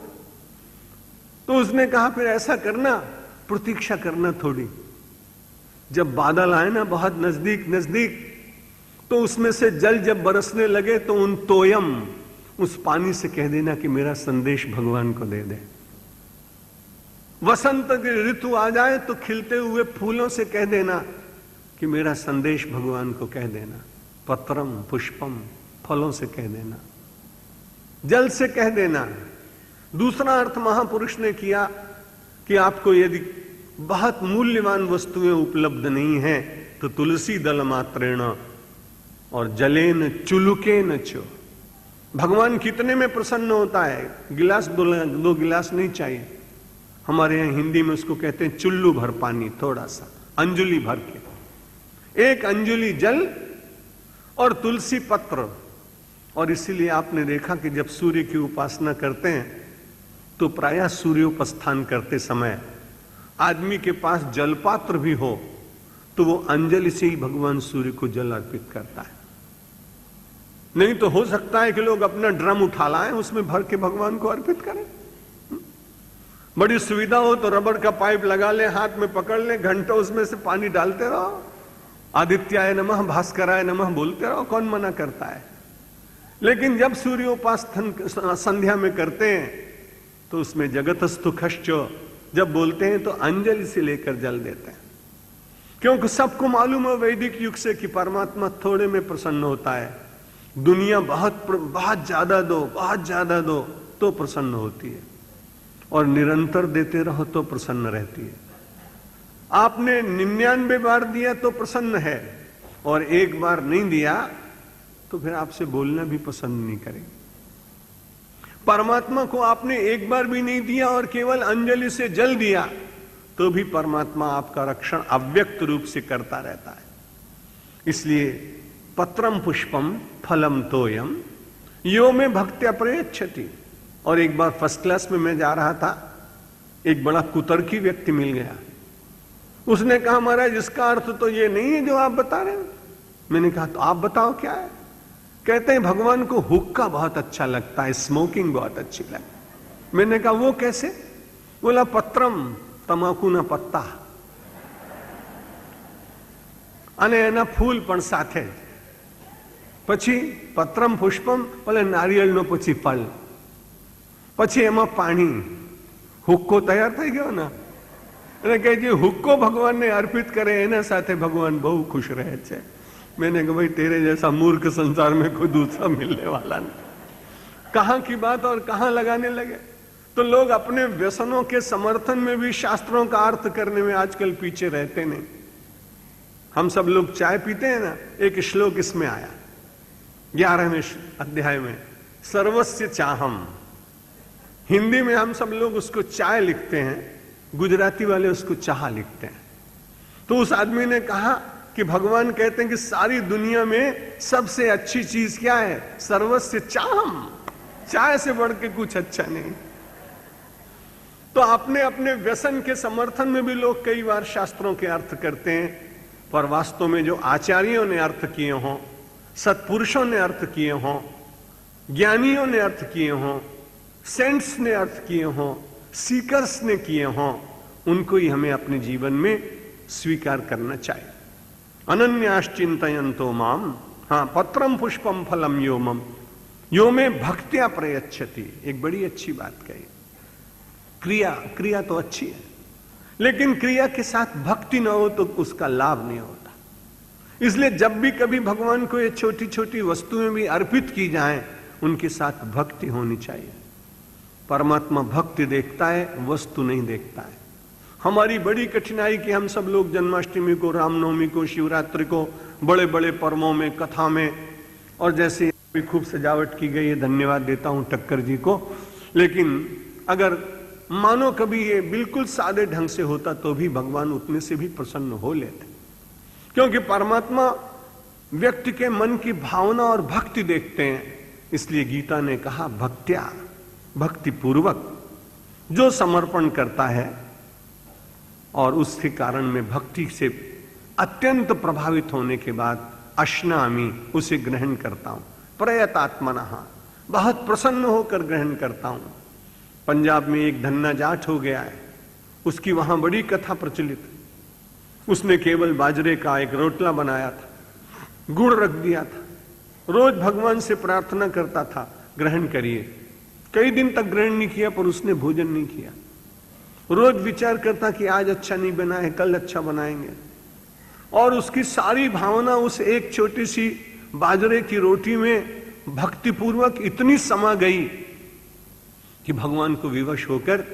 तो उसने कहा फिर ऐसा करना, प्रतीक्षा करना थोड़ी, जब बादल आए ना बहुत नजदीक नजदीक, तो उसमें से जल जब बरसने लगे तो उन तोयम, उस पानी से कह देना कि मेरा संदेश भगवान को दे दे। वसंत की ऋतु आ जाए तो खिलते हुए फूलों से कह देना कि मेरा संदेश भगवान को कह देना। पत्रम पुष्पम, फलों से कह देना, जल से कह देना। दूसरा अर्थ महापुरुष ने किया कि आपको यदि बहुत मूल्यवान वस्तुएं उपलब्ध नहीं है तो तुलसी दल मात्रेण और जलेन चुलुकेन च। भगवान कितने में प्रसन्न होता है? गिलास दो गिलास नहीं चाहिए, हमारे यहां हिंदी में उसको कहते हैं चुल्लू भर पानी, थोड़ा सा अंजुलि भर के, एक अंजुलि जल और तुलसी पत्र। और इसीलिए आपने देखा कि जब सूर्य की उपासना करते हैं तो प्रायः सूर्योपस्थान करते समय आदमी के पास जलपात्र भी हो तो वो अंजलि से ही भगवान सूर्य को जल अर्पित करता है। नहीं तो हो सकता है कि लोग अपना ड्रम उठा लाएं, उसमें भर के भगवान को अर्पित करें। बड़ी सुविधा हो तो रबड़ का पाइप लगा ले, हाथ में पकड़ ले, घंटों उसमें से पानी डालते रहो, आदित्याय नमः भास्कराय नमः बोलते रहो, कौन मना करता है। लेकिन जब सूर्योपासन संध्या में करते हैं तो उसमें जगतस्तु खश्च जब बोलते हैं तो अंजलि से लेकर जल देते हैं, क्योंकि सबको मालूम है वैदिक युग से कि परमात्मा थोड़े में प्रसन्न होता है, दुनिया बहुत ज्यादा दो, बहुत ज्यादा दो तो प्रसन्न होती है, और निरंतर देते रहो तो प्रसन्न रहती है। आपने 99 बार दिया तो प्रसन्न है, और एक बार नहीं दिया तो फिर आपसे बोलना भी पसंद नहीं करेंगे। परमात्मा को आपने एक बार भी नहीं दिया और केवल अंजलि से जल दिया तो भी परमात्मा आपका रक्षण अव्यक्त रूप से करता रहता है। इसलिए पत्रम पुष्पम फलम तोयम यो में भक्त्या प्रयच्छति। और एक बार फर्स्ट क्लास में मैं जा रहा था, एक बड़ा कुतर्की व्यक्ति मिल गया। उसने कहा महाराज इसका अर्थ तो ये नहीं है जो आप बता रहे हैं। मैंने कहा तो आप बताओ क्या है। कहते हैं भगवान को हुक्का बहुत अच्छा लगता है, स्मोकिंग बहुत अच्छी लगती है। मैंने कहा वो कैसे। बोला पत्रम तमाकू ना पत्ता અને એના ફૂલ પણ સાથે, પછી પત્રમ પુષ્પમ એટલે નારિયેળનો પછી ફળ, પછી એમાં પાણી, હુક્કો તૈયાર થઈ ગયો ને। એટલે કે જે હુક્કો ભગવાનને અર્પિત કરે એના સાથે ભગવાન બહુ ખુશ રહે છે। मैंने कहा भाई तेरे जैसा मूर्ख संसार में कोई दूसरा मिलने वाला नहीं। कहां की बात और कहां लगाने लगे। तो लोग अपने व्यसनों के समर्थन में भी शास्त्रों का अर्थ करने में आजकल पीछे रहते नहीं। हम सब लोग चाय पीते हैं ना, एक श्लोक इसमें आया 11वें अध्याय में, सर्वस्य चाहम। हिंदी में हम सब लोग उसको चाय लिखते हैं, गुजराती वाले उसको चाह लिखते हैं। तो उस आदमी ने कहा कि भगवान कहते हैं कि सारी दुनिया में सबसे अच्छी चीज क्या है, सर्वस्य चाहम। चाय से बढ़ के कुछ अच्छा नहीं। तो अपने अपने व्यसन के समर्थन में भी लोग कई बार शास्त्रों के अर्थ करते हैं, पर वास्तव में जो आचार्यों ने अर्थ किए हों, सत्पुरुषों ने अर्थ किए हों, ज्ञानियों ने अर्थ किए हों, सेंट्स ने अर्थ किए हों, सीकर्स ने किए हों, उनको ही हमें अपने जीवन में स्वीकार करना चाहिए। अनन्याश्चिंतयन्तो माम, हाँ, पत्रम पुष्पम फलम योमम यो में भक्त्या प्रयच्छति। एक बड़ी अच्छी बात कही। क्रिया तो अच्छी है, लेकिन क्रिया के साथ भक्ति न हो तो उसका लाभ नहीं होता। इसलिए जब भी कभी भगवान को ये छोटी छोटी वस्तुएं भी अर्पित की जाएं, उनके साथ भक्ति होनी चाहिए। परमात्मा भक्ति देखता है, वस्तु नहीं देखता है। हमारी बड़ी कठिनाई कि हम सब लोग जन्माष्टमी को, रामनवमी को, शिवरात्रि को, बड़े बड़े पर्वों में, कथा में, और जैसे भी खूब सजावट की गई है, धन्यवाद देता हूं टक्कर जी को। लेकिन अगर मानो कभी ये बिल्कुल सादे ढंग से होता तो भी भगवान उतने से भी प्रसन्न हो लेते, क्योंकि परमात्मा व्यक्ति के मन की भावना और भक्ति देखते हैं। इसलिए गीता ने कहा भक्त्या, भक्ति पूर्वक जो समर्पण करता है और उसके कारण में भक्ति से अत्यंत प्रभावित होने के बाद अश्नामी, उसे ग्रहण करता हूं, प्रयतात्मनः, बहुत प्रसन्न होकर ग्रहण करता हूं। पंजाब में एक धन्ना जाट हो गया है, उसकी वहां बड़ी कथा प्रचलित है। उसने केवल बाजरे का एक रोटला बनाया था, गुड़ रख दिया था, रोज भगवान से प्रार्थना करता था ग्रहण करिए। कई दिन तक ग्रहण नहीं किया, पर उसने भोजन नहीं किया। रोज विचार करता कि आज अच्छा नहीं बना है, कल अच्छा बनाएंगे। और उसकी सारी भावना उस एक छोटी सी बाजरे की रोटी में भक्तिपूर्वक इतनी समा गई कि भगवान को विवश होकर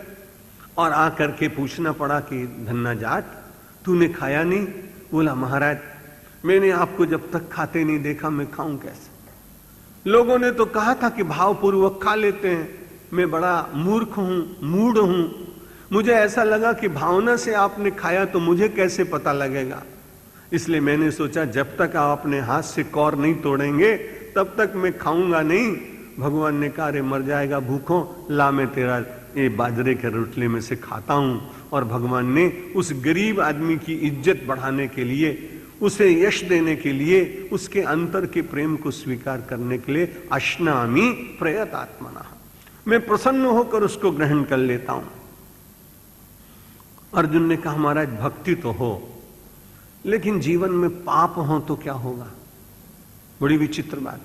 और आकर के पूछना पड़ा कि धन्ना जाट, तूने खाया नहीं? बोला महाराज मैंने आपको जब तक खाते नहीं देखा, मैं खाऊं कैसे। लोगों ने तो कहा था कि भावपूर्वक खा लेते हैं, मैं बड़ा मूर्ख हूं, मूढ़ हूं। मुझे ऐसा लगा कि भावना से आपने खाया तो मुझे कैसे पता लगेगा। इसलिए मैंने सोचा जब तक आप अपने हाथ से कौर नहीं तोड़ेंगे तब तक मैं खाऊंगा नहीं। भगवान ने कहा अरे मर जाएगा भूखों, ला मैं तेरा ये बाजरे के रोटले में से खाता हूं। और भगवान ने उस गरीब आदमी की इज्जत बढ़ाने के लिए, उसे यश देने के लिए, उसके अंतर के प्रेम को स्वीकार करने के लिए अश्नामी प्रयतात्मनः, मैं प्रसन्न होकर उसको ग्रहण कर लेता हूं। अर्जुन ने कहा महाराज भक्ति तो हो, लेकिन जीवन में पाप हो तो क्या होगा। बड़ी विचित्र बात,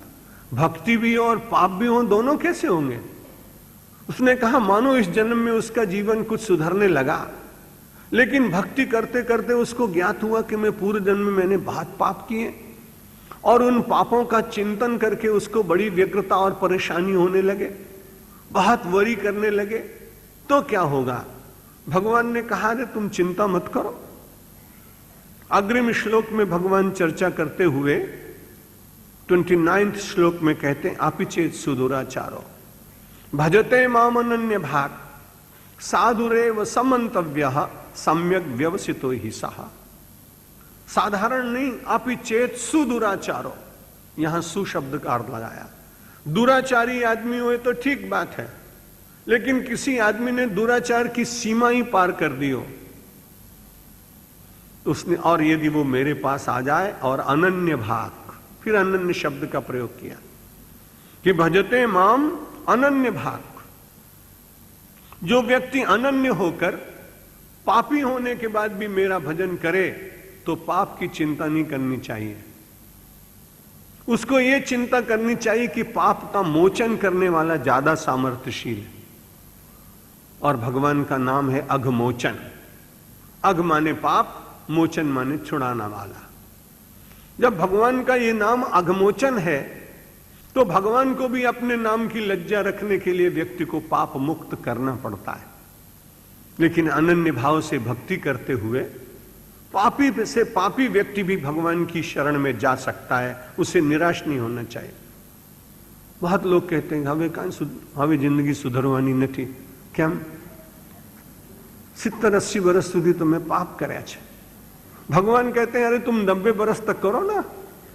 भक्ति भी हो और पाप भी हो, दोनों कैसे होंगे। उसने कहा मानो इस जन्म में उसका जीवन कुछ सुधरने लगा, लेकिन भक्ति करते करते उसको ज्ञात हुआ कि मैं पूर्व जन्म में मैंने बहुत पाप किए और उन पापों का चिंतन करके उसको बड़ी व्यग्रता और परेशानी होने लगे, बहुत वरी करने लगे, तो क्या होगा? भगवान ने कहा रे तुम चिंता मत करो। अग्रिम श्लोक में भगवान चर्चा करते हुए 29 श्लोक में कहते हैं, आपिचेत सुदुराचारो भजते माम अनन्य भाग साधुरेव समंतव्यः सम्यक व्यवसितो ही सहा। साधारण नहीं, आपिचेत सुदुराचारो, यहां सु शब्द का अर्थ लगाया। दुराचारी आदमी हुए तो ठीक बात है, लेकिन किसी आदमी ने दुराचार की सीमा ही पार कर दी हो तो उसने, और यदि वो मेरे पास आ जाए, और अनन्य भाग, फिर अनन्य शब्द का प्रयोग किया कि भजते माम अनन्य भाग। जो व्यक्ति अनन्य होकर पापी होने के बाद भी मेरा भजन करे तो पाप की चिंता नहीं करनी चाहिए। उसको यह चिंता करनी चाहिए कि पाप का मोचन करने वाला ज्यादा सामर्थ्यशील है, और भगवान का नाम है अघमोचन। अघ माने पाप, मोचन माने छुड़ाना वाला। जब भगवान का यह नाम अघमोचन है तो भगवान को भी अपने नाम की लज्जा रखने के लिए व्यक्ति को पाप मुक्त करना पड़ता है। लेकिन अनन्य भाव से भक्ति करते हुए पापी से पापी व्यक्ति भी भगवान की शरण में जा सकता है, उसे निराश नहीं होना चाहिए। बहुत लोग कहते हैं हमें कहां हमें जिंदगी सुधरवानी नहीं, केम 70-80 वर्ष सुधी तो मैं पाप કર્યા છે। भगवान कहते हैं अरे तुम 90 वर्ष तक करो ना,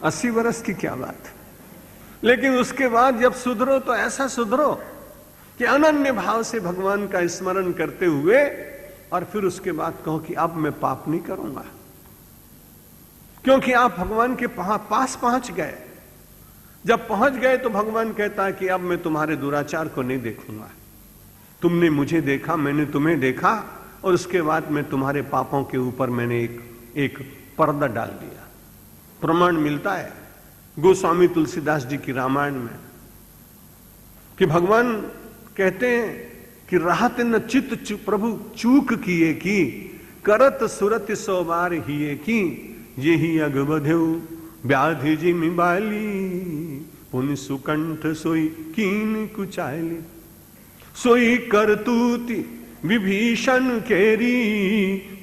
80 वर्ष की क्या बात। लेकिन उसके बाद जब सुधरो तो ऐसा सुधरो कि अनन्य भाव से भगवान का स्मरण करते हुए, और फिर उसके बाद कहो कि अब मैं पाप नहीं करूंगा, क्योंकि आप भगवान के पास पहुंच गए। जब पहुंच गए तो भगवान कहता है कि अब मैं तुम्हारे दुराचार को नहीं देखूंगा। तुमने मुझे देखा, मैंने तुम्हें देखा, और उसके बाद मैं तुम्हारे पापों के ऊपर मैंने एक पर्दा डाल दिया। प्रमाण मिलता है गोस्वामी तुलसीदास जी की रामायण में कि भगवान कहते हैं कि राहत न चित प्रभु चूक किए की, करत सुरत 100 बार हिए की, यही अगबधेउ व्याधि जिमि बाली, पुनि सुकंठ सोई कीन कुचाली, सोई करतूति विभीषण केरी,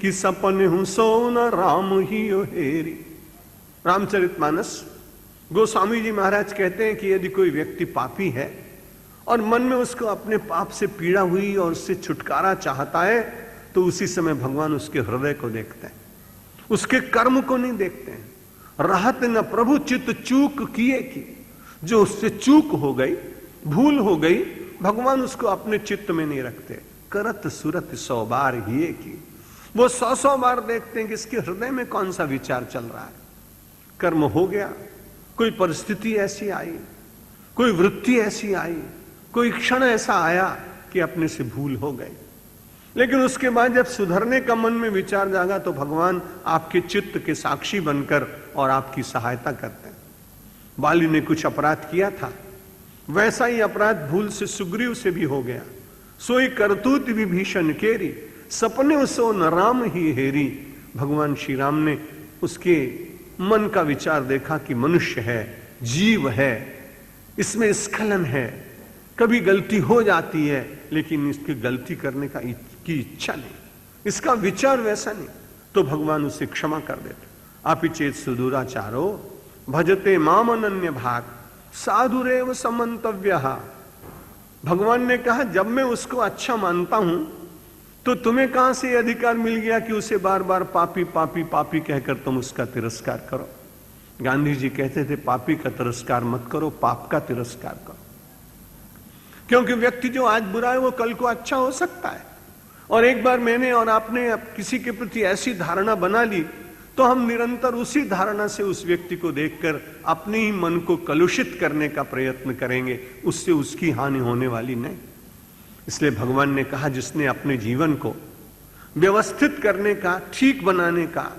कि सपन हूं सोन राम ही हेरी। रामचरितमानस गोस्वामी जी महाराज कहते हैं कि यदि कोई व्यक्ति पापी है और मन में उसको अपने पाप से पीड़ा हुई और उससे छुटकारा चाहता है, तो उसी समय भगवान उसके हृदय को देखते हैं, उसके कर्म को नहीं देखते हैं। राहत न प्रभु चित्त चूक किए की, जो उससे चूक हो गई, भूल हो गई, भगवान उसको अपने चित्त में नहीं रखते। करत सुरत 100 बार हिए की, वो 100 बार देखते हैं कि इसके हृदय में कौन सा विचार चल रहा है। कर्म हो गया, कोई परिस्थिति ऐसी आई, कोई वृत्ति ऐसी आई, कोई क्षण ऐसा आया कि अपने से भूल हो गई, लेकिन उसके बाद जब सुधरने का मन में विचार जागा तो भगवान आपके चित्त के साक्षी बनकर और आपकी सहायता करते हैं। बाली ने कुछ अपराध किया था, वैसा ही अपराध भूल से सुग्रीव से भी हो गया। सोई करतूत विभीषण केरी, सपने सो न राम ही हेरी। भगवान श्री राम ने उसके मन का विचार देखा कि मनुष्य है, जीव है, इसमें स्खलन है, कभी गलती हो जाती है, लेकिन इसकी गलती करने की इच्छा नहीं, इसका विचार वैसा नहीं, तो भगवान उसे क्षमा कर देते। आपिचेत सुदुराचारो भजते माम अनन्य भाग साधुरेव समंतव्यः। भगवान ने कहा जब मैं उसको अच्छा मानता हूं तो तुम्हें कहां से अधिकार मिल गया कि उसे बार बार पापी पापी पापी कहकर तुम उसका तिरस्कार करो। गांधी जी कहते थे पापी का तिरस्कार मत करो, पाप का तिरस्कार करो, क्योंकि व्यक्ति जो आज बुरा है वो कल को अच्छा हो सकता है। और एक बार मैंने और आपने किसी के प्रति ऐसी धारणा बना ली तो हम निरंतर उसी धारणा से उस व्यक्ति को देखकर अपने ही मन को कलुषित करने का प्रयत्न करेंगे, उससे उसकी हानि होने वाली नहीं। इसलिए भगवान ने कहा जिसने अपने जीवन को व्यवस्थित करने का, ठीक बनाने का,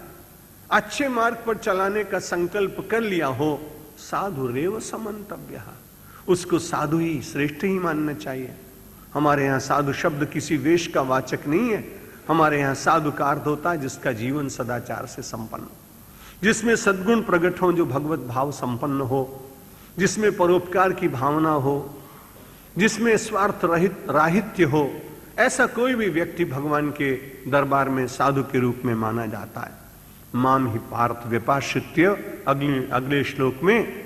अच्छे मार्ग पर चलाने का संकल्प कर लिया हो, साधुरेव समंतव्यः, उसको साधु ही श्रेष्ठ ही मानना चाहिए। हमारे यहां साधु शब्द किसी वेश का वाचक नहीं है, हमारे यहां साधु का अर्थ होता है जिसका जीवन सदाचार से संपन्न। जिसमें सद्गुण प्रकट हो, जो भगवत भाव संपन्न हो, जिसमें परोपकार की भावना हो, जिसमें स्वार्थ रहित राहित्य हो, ऐसा कोई भी व्यक्ति भगवान के दरबार में साधु के रूप में माना जाता है। माम ही पार्थ व्यपाश्रित्य, अगले श्लोक में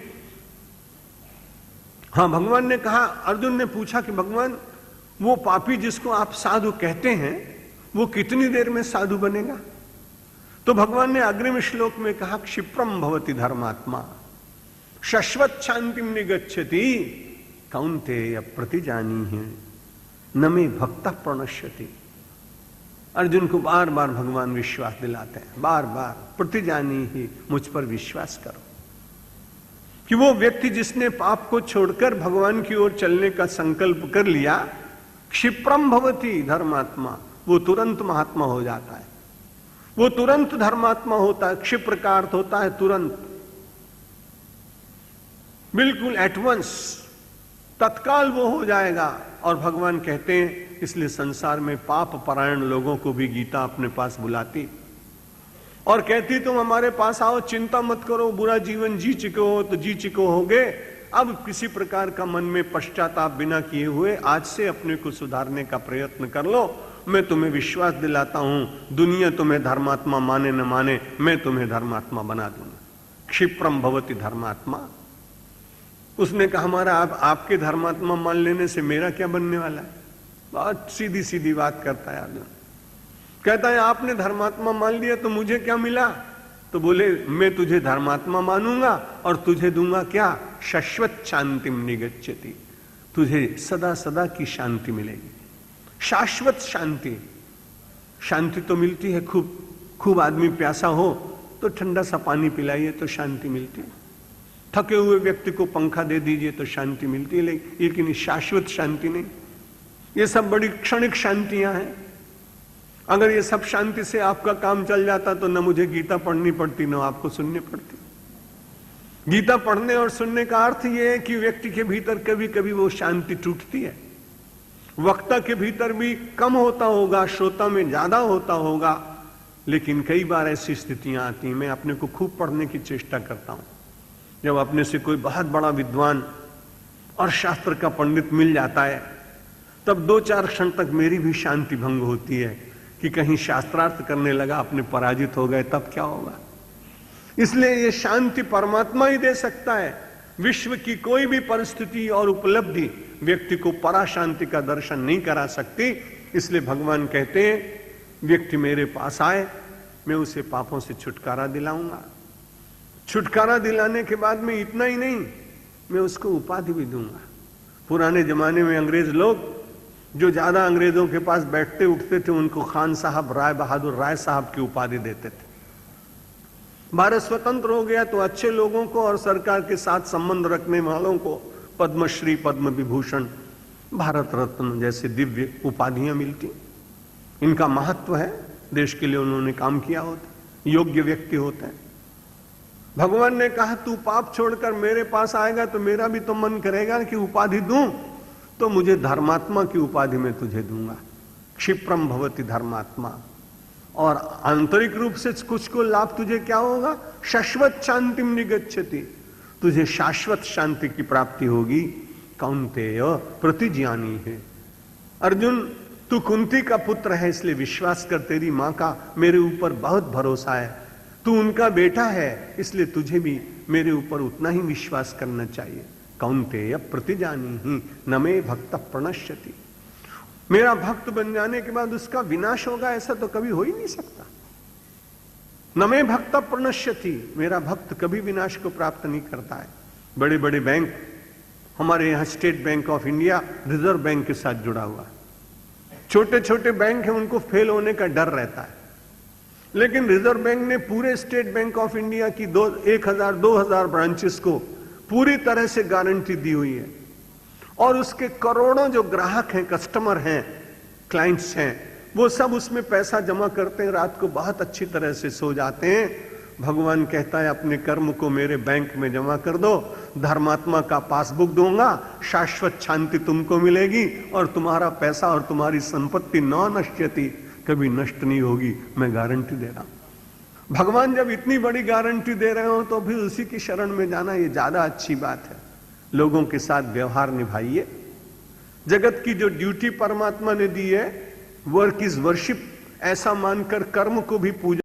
हाँ भगवान ने कहा, अर्जुन ने पूछा कि भगवान वो पापी जिसको आप साधु कहते हैं वो कितनी देर में साधु बनेगा? तो भगवान ने अग्रिम श्लोक में कहा, क्षिप्रम भवति धर्मात्मा शाश्वत शांतिम निगच्छति कौन्तेय प्रतिजानी है न मे भक्तः प्रणश्यति। अर्जुन को बार बार भगवान विश्वास दिलाते हैं, बार बार प्रतिजानी ही, मुझ पर विश्वास करो कि वो व्यक्ति जिसने पाप को छोड़कर भगवान की ओर चलने का संकल्प कर लिया, क्षिप्रम भवति धर्मात्मा, वो तुरंत महात्मा हो जाता है, वो तुरंत धर्मात्मा होता है। क्षिप्र का अर्थ होता है तुरंत, बिल्कुल एट वंस, तत्काल वो हो जाएगा। और भगवान कहते हैं, इसलिए संसार में पाप परायण लोगों को भी गीता अपने पास बुलाती और कहती, तुम हमारे पास आओ, चिंता मत करो, बुरा जीवन जी चुके हो तो जी चुके होगे, अब किसी प्रकार का मन में पश्चाताप बिना किए हुए आज से अपने को सुधारने का प्रयत्न कर लो। मैं तुम्हें विश्वास दिलाता हूं, दुनिया तुम्हें धर्मात्मा माने न माने, मैं तुम्हें धर्मात्मा बना दूंगा। क्षिप्रम भवति धर्मात्मा। उसने कहा, हमारा आपके धर्मात्मा मान लेने से मेरा क्या बनने वाला है? बहुत सीधी सीधी बात करता है अर्जुन। कहता है, आपने धर्मात्मा मान लिया तो मुझे क्या मिला? तो बोले, मैं तुझे धर्मात्मा मानूंगा और तुझे दूंगा क्या? शाश्वत शांतिम निगच्छति, तुझे सदा सदा की शांति मिलेगी। शाश्वत शांति, शांति तो मिलती है, खूब आदमी प्यासा हो तो ठंडा सा पानी पिलाइए तो शांति मिलती है, थके हुए व्यक्ति को पंखा दे दीजिए तो शांति मिलती है, लेकिन शाश्वत शांति नहीं। ये सब बड़ी क्षणिक शांतियां हैं। अगर ये सब शांति से आपका काम चल जाता तो न मुझे गीता पढ़नी पड़ती, न आपको सुननी पड़ती। गीता पढ़ने और सुनने का अर्थ यह है कि व्यक्ति के भीतर कभी कभी वो शांति टूटती है। वक्ता के भीतर भी कम होता होगा, श्रोता में ज्यादा होता होगा, लेकिन कई बार ऐसी स्थितियां आती हैं। मैं अपने को खूब पढ़ने की चेष्टा करता हूं। जब अपने से कोई बहुत बड़ा विद्वान और शास्त्र का पंडित मिल जाता है, तब 2-4 क्षण तक मेरी भी शांति भंग होती है कि कहीं शास्त्रार्थ करने लगा, अपने पराजित हो गए, तब क्या होगा। इसलिए ये शांति परमात्मा ही दे सकता है। विश्व की कोई भी परिस्थिति और उपलब्धि व्यक्ति को परा शांति का दर्शन नहीं करा सकती। इसलिए भगवान कहते हैं, व्यक्ति मेरे पास आए, मैं उसे पापों से छुटकारा दिलाऊंगा। छुटकारा दिलाने के बाद में इतना ही नहीं, मैं उसको उपाधि भी दूंगा। पुराने जमाने में अंग्रेज लोग जो ज्यादा अंग्रेजों के पास बैठते उठते थे, उनको खान साहब, राय बहादुर राय साहब की उपाधि देते थे। भारत स्वतंत्र हो गया तो अच्छे लोगों को और सरकार के साथ संबंध रखने वालों को पद्मश्री, पद्म विभूषण, भारत रत्न जैसे दिव्य उपाधियां मिलती। इनका महत्व है, देश के लिए उन्होंने काम किया होता, योग्य व्यक्ति होते हैं। भगवान ने कहा, तू पाप छोड़कर मेरे पास आएगा तो मेरा भी तो मन करेगा कि उपाधि दूं, तो मुझे धर्मात्मा की उपाधि में तुझे दूंगा। क्षिप्रम भवति धर्मात्मा। और आंतरिक रूप से कुछ को लाभ तुझे क्या होगा? शाश्वत शांतिम निगच्छति, तुझे शाश्वत शांति की प्राप्ति होगी। कौन्तेय प्रतिज्ञानी है। अर्जुन, तू कुंती का पुत्र है, इसलिए विश्वास कर, तेरी मां का मेरे ऊपर बहुत भरोसा है। तू उनका बेटा है, इसलिए तुझे भी मेरे ऊपर उतना ही विश्वास करना चाहिए। कौन्तेय प्रतिजानी ही न मे भक्त प्रणश्यति। मेरा भक्त बन जाने के बाद उसका विनाश होगा, ऐसा तो कभी हो ही नहीं सकता। न मे भक्त प्रणश्यति, मेरा भक्त कभी विनाश को प्राप्त नहीं करता है। बड़े बड़े बैंक, हमारे यहां state bank of India reserve bank के साथ जुड़ा हुआ। छोटे छोटे बैंक हैं, उनको फेल होने का डर रहता है, लेकिन रिजर्व बैंक ने पूरे स्टेट बैंक ऑफ इंडिया की 1000-2000 ब्रांचेस को पूरी तरह से गारंटी दी हुई है। और उसके करोड़ों जो ग्राहक हैं, कस्टमर हैं, क्लाइंट्स हैं, वो सब उसमें पैसा जमा करते हैं, रात को बहुत अच्छी तरह से सो जाते हैं। भगवान कहता है, अपने कर्म को मेरे बैंक में जमा कर दो, धर्मात्मा का पासबुक दूंगा, शाश्वत शांति तुमको मिलेगी और तुम्हारा पैसा और तुम्हारी संपत्ति न नश्यति, कभी नष्ट नहीं होगी, मैं गारंटी दे रहा हूं। भगवान जब इतनी बड़ी गारंटी दे रहे हो तो भी उसी की शरण में जाना ये ज्यादा अच्छी बात है। लोगों के साथ व्यवहार निभाइए। जगत की जो ड्यूटी परमात्मा ने दी है, वर्क इज वर्शिप, ऐसा मानकर कर्म को भी पूजा